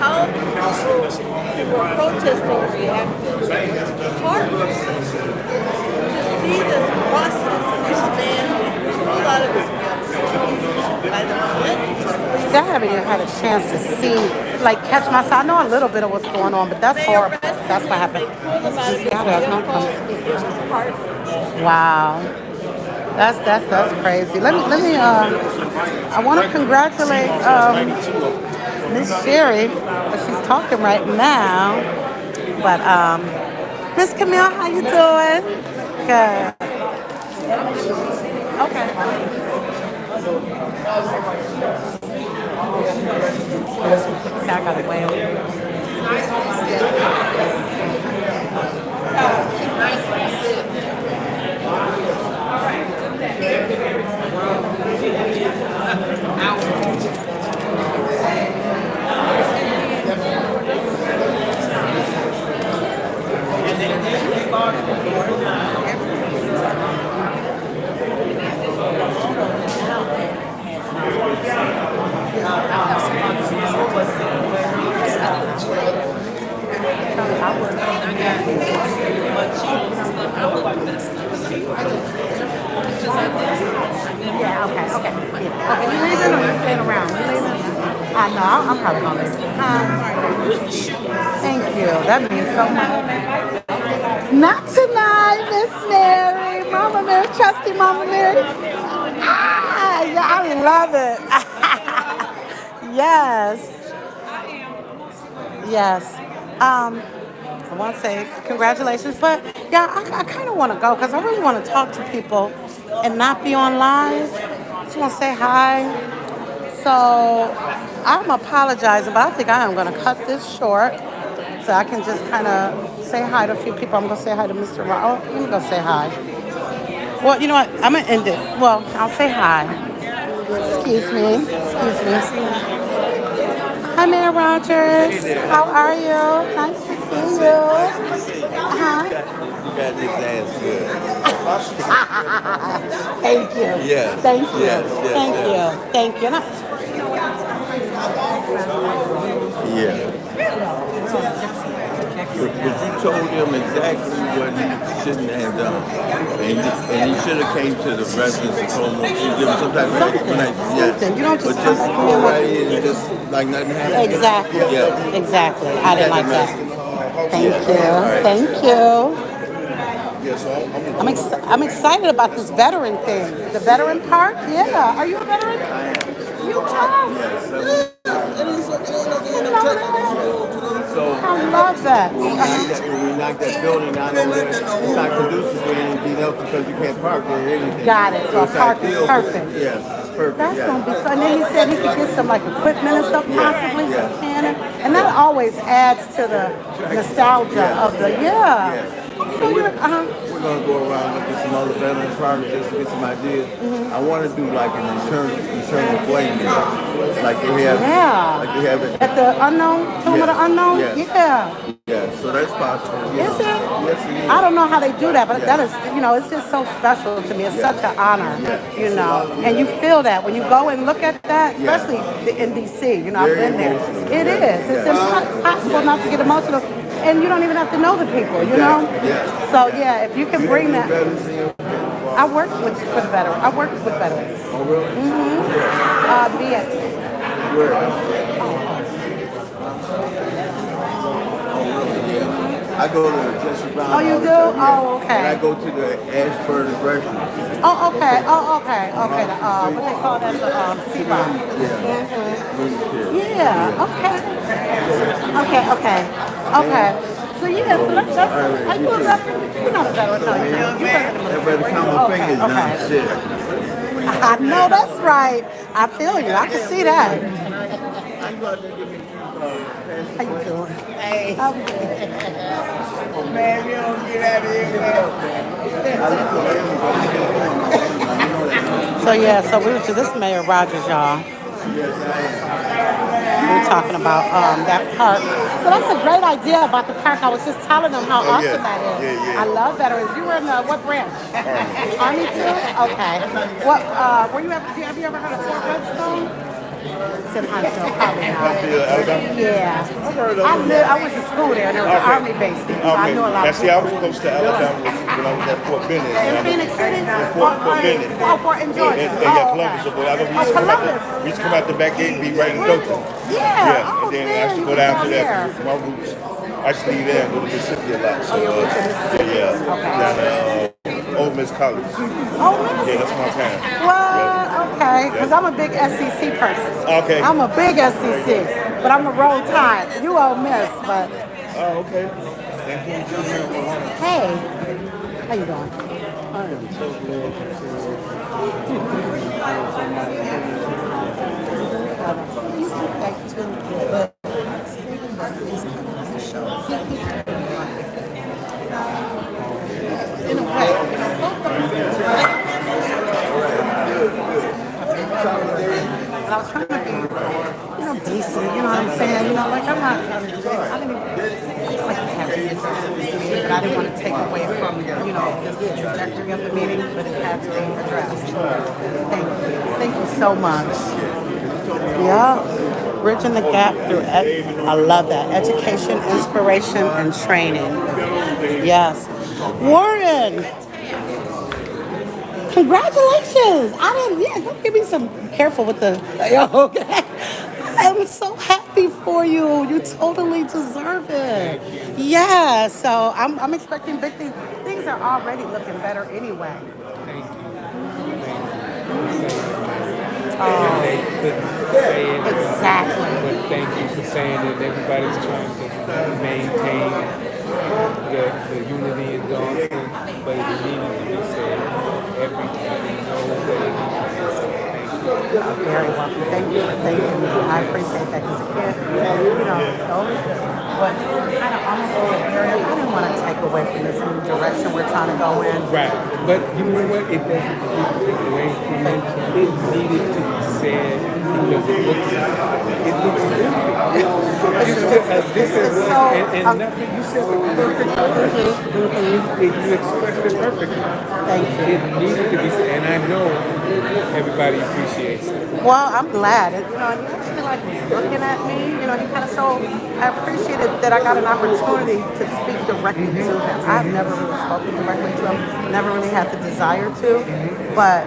how people who were protesting reacted. Heart-wrenching to see this process of this man pulled out of his vehicle by the police. I haven't even had a chance to see, catch myself. I know a little bit of what's going on, but that's horrible. That's what happened. Wow. That's crazy. Let me. I want to congratulate Miss Sherry, she's talking right now. But Miss Camille, how you doing? Good. Okay. See, I got it way over here. Yeah, okay, okay. Yeah. Okay, you leaving or you staying around? You leaving? I know, I'm probably gonna leave. Thank you, that means so much. Not tonight, Miss Mary. Mama Mary, trusty Mama Mary. Ah, yeah, I love it. Yes. Yes. I want to say congratulations, but yeah, I kind of want to go because I really want to talk to people and not be on live. Just want to say hi. So I'm apologizing, but I think I am going to cut this short so I can just kind of say hi to a few people. I'm going to say hi to Mr. Ross. Oh, let me go say hi. Well, you know what? I'm going to end it. Well, I'll say hi. Excuse me. Excuse me. Hi, Mayor Rogers. How are you? Nice to see you. Uh-huh. You got this ass good. Thank you. Yes. Thank you. Yes, yes, Thank yes. you. Thank you. Yeah. But you told him exactly what he shouldn't have done. And he should have came to the residents and told them, give them some type of explanation. Yes. You don't just but come just back go right in and just like nothing happened. Exactly. Yeah. Exactly. I didn't like that. Thank Yes. you. All right. Thank you. Yeah, so I'm excited about this veteran thing. The veteran park? Yeah. Are you a veteran? You too. So I love that. when we knock that building down over there, it's not conducive to anything else because you can't park there or anything. Got it. So a it's park is ideal. perfect. Yes, it's perfect. That's yes. gonna be fun. And then he said he could get some like equipment and stuff, possibly Yeah. some cannon, and that always adds to the nostalgia of the So you're We're gonna go around and get some other veterans parks just to get some ideas. I want to do like an internal flame meeting, like they have. Yeah. Like they have it. At the unknown, Tomb of the Unknown? Yes. Yeah. Yeah, so that's possible. Is it? Yes, it is. I don't know how they do that, but that is, it's just so special to me. It's such an honor, and you feel that when you go and look at that, especially in D.C. I've been there. It is. It's impossible not to get emotional, and you don't even have to know the people, So, yeah, if you can bring that. I work for the veterans. I work with veterans. Oh, really? Viet. Where? I go to the Jesse Brown. Oh, you do? Oh, okay. And I go to the Ashford Aggression. Oh, okay. Oh, okay. Okay. What they call that? The C-bomb. Yeah. Okay. Okay. So yeah. So that's. Are you a veteran? You're not a veteran. No, you're not. I better count my fingers now. Shit. I know that's right. I feel you. I can see that. How you doing? Hey. Man, you don't get out of here, So yeah, so we were to this Mayor Rogers, y'all. We were talking about that park. So that's a great idea about the park. I was just telling them how awesome that is. I love veterans. You were in what branch? Army too? Okay. What? Have you ever heard of Fort Redstone? It's in Huntsville, probably not. Yeah. I went to school there, and there was an Army base there, so I knew a lot of people. I was close to Alabama when I was at Fort Bennett. In Phoenix City? Fort Bennett. Oh, Fort in Georgia. Columbus. So I know Columbus. we used to come out the back gate and be right in Dolton. Yeah. And then I used to go down to that. My roots. I used to leave there and go to Mississippi a lot. So, down at Ole Miss College. Oh, Miss? Yeah, that's my town. Well, okay, because I'm a big SEC person. Okay. I'm a big SEC, but I'm a Roll Tide. You Ole Miss, but. Oh, okay. Hey, how you doing? I am so glad In a way. And I was trying to be, decent, you know what I'm saying? Like I'm not, I didn't even, like to have it, but I I didn't want to take away from, just the trajectory of the meeting, but it had to be addressed. Thank you. Thank you so much. Yeah. Bridging the gap through, I love that. Education, inspiration, and training. Yes. Warren, congratulations. Don't give me some, careful with the, okay. I'm so happy for you. You totally deserve it. Yeah, so I'm expecting big things. Things are already looking better anyway. Thank you. Exactly. But thank you for saying that everybody's trying to maintain the unity in Dolton, but it needed to be said. Everybody knows that it needs to be said. Thank you. You're very welcome. Thank you for thanking me. I appreciate that because again, but kind of almost was a barrier. I didn't want to take away from this new direction we're trying to go in. Right. But you know what? It doesn't take away from it. It needed to be said because it looks perfect. This is so... And nothing, you said the perfect perfectly. You expressed it perfectly. Thank you. It needed to be said. And I know everybody appreciates it. Well, I'm glad. And he actually was looking at me. He kind of I appreciated that I got an opportunity to speak directly to him. I've never really spoken directly to him. Never really had the desire to. But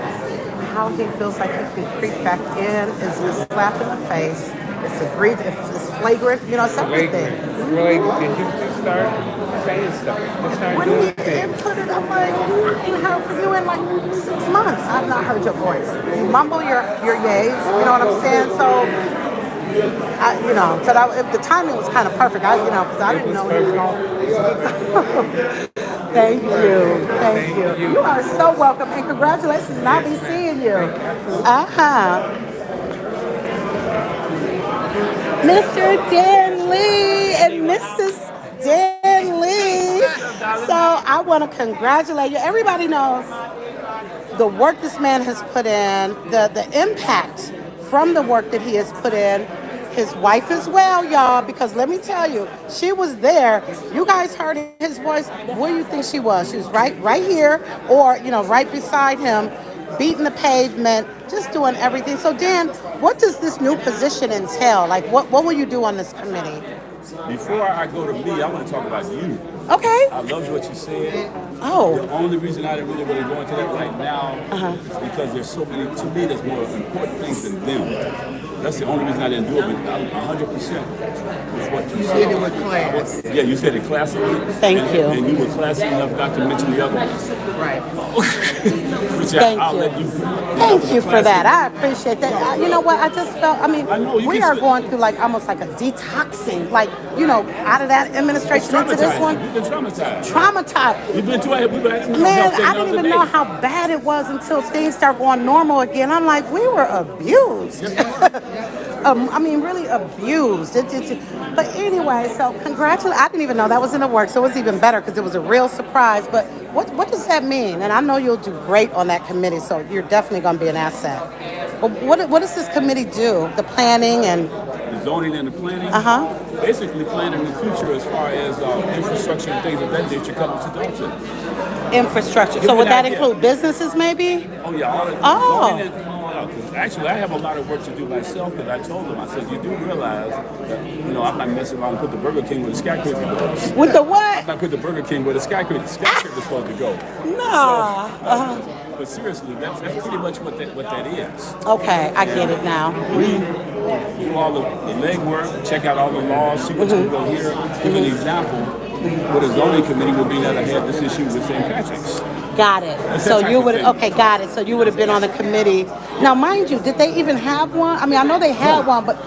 how he feels like he can creep back in is a slap in the face. It's it's flagrant. It's everything. Flagrant. Did you just start saying stuff? Just start When doing he things. inputted, I'm like, I ain't heard from you in like 6 months. I've not heard your voice. You mumble your yays, you know what I'm saying? So, the timing was kind of perfect. Because I didn't know he was going to. Thank you. Thank you. You are so welcome. And congratulations. And I'll be seeing you. Mr. Dan Lee and Mrs. Dan Lee. So I want to congratulate you. Everybody knows the work this man has put in, the impact from the work that he has put in. His wife as well, y'all, because let me tell you, she was there. You guys heard his voice. Where do you think she was? She was right here or, right beside him, beating the pavement, just doing everything. So, Dan, what does this new position entail? Like, what will you do on this committee? Before I go to me, I want to talk about you. Okay. I loved what you said. Oh. The only reason I didn't really go into that right now is because there's so many, to me, there's more important things than them. That's the only reason I didn't do it, but I'm 100% with what you said. Did it with class. Yeah, you said it classically. Thank you. And you were classy enough not to mention the other ones. Right. Thank you for that. I appreciate that. You know what? I just felt, we are going through like almost like a detoxing, like, out of that administration into this one. You've been traumatized. Traumatized. You've been Man, I didn't even know how bad it was until things start going normal again. I'm like, we were abused. Really abused. But anyway, so congratulations. I didn't even know that was in the works, so it was even better because it was a real surprise. But what does that mean? And I know you'll do great on that committee, so you're definitely going to be an asset. But what does this committee do? The planning and... The zoning and the planning? Basically planning the future as far as infrastructure and things of that nature coming to Dolton. Infrastructure. So would that include businesses maybe? Oh, yeah. Zoning and, actually, I have a lot of work to do myself because I told them, I said, you do realize that, I'm not messing around and put the Burger King where the skyscraper goes. With the what? I'm not put the Burger King where the skyscraper is supposed to go. No. But seriously, that's pretty much what that is. Okay, I get it now. We do all the legwork, check out all the laws, see what's going to go here. Give an example. What a zoning committee would be that I had this issue with St. Patrick's. Got it. So you would, got it. So you would have been on the committee. Now, mind you, did they even have one? I know they had one, but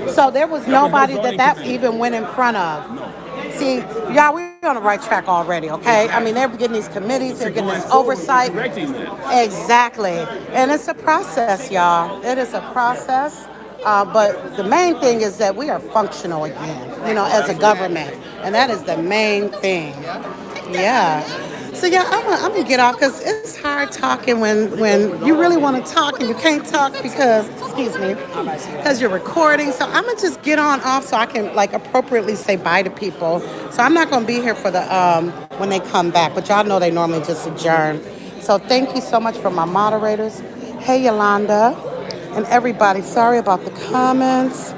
so there was nobody that even went in front of. No. See, y'all, we're on the right track already, okay? They're getting these committees, they're getting this oversight. Exactly. And it's a process, y'all. It is a process. But the main thing is that we are functional again, as a government. And that is the main thing. Yeah. So yeah, I'm gonna get off because it's hard talking when you really want to talk and you can't talk because, excuse me, because you're recording. So I'm gonna just get on off so I can like appropriately say bye to people. So I'm not gonna be here for the when they come back, but y'all know they normally just adjourn. So thank you so much for my moderators. Hey Yolanda and everybody. Sorry about the comments.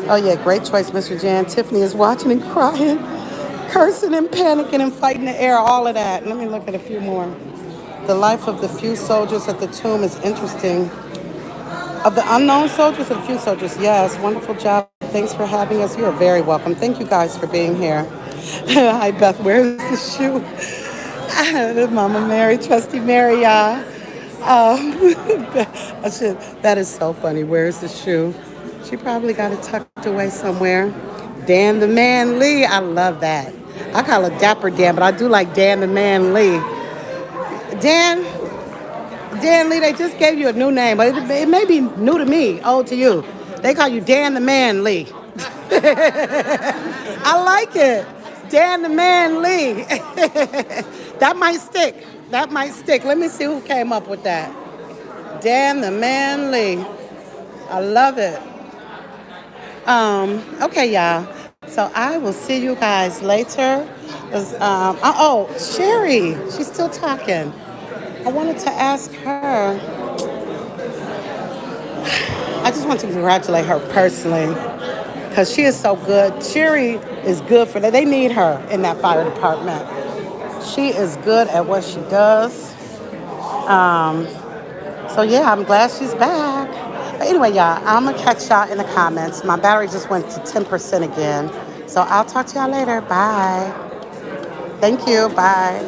Oh yeah, great choice, Mr. Jan. Tiffany is watching and crying, cursing and panicking and fighting the air, all of that. Let me look at a few more. The life of the few soldiers at the tomb is interesting. Of the unknown soldiers or the few soldiers? Yes, wonderful job. Thanks for having us. You are very welcome. Thank you guys for being here. Hi, Beth. Where's the shoe? Mama Mary, Trusty Mary, y'all. That is so funny. Where's the shoe? She probably got it tucked away somewhere. Dan the Man Lee. I love that. I call it Dapper Dan, but I do like Dan the Man Lee. Dan Lee, they just gave you a new name, but it may be new to me, old to you. They call you Dan the Man Lee. I like it. Dan the Man Lee. That might stick. That might stick. Let me see who came up with that. Dan the Man Lee. I love it. Okay, y'all. So I will see you guys later. Sherry. She's still talking. I wanted to ask her. I just want to congratulate her personally because she is so good. Sherry is good for that. They need her in that fire department. She is good at what she does. So yeah, I'm glad she's back. But anyway, y'all, I'm gonna catch y'all in the comments. My battery just went to 10% again. So I'll talk to y'all later. Bye. Thank you. Bye.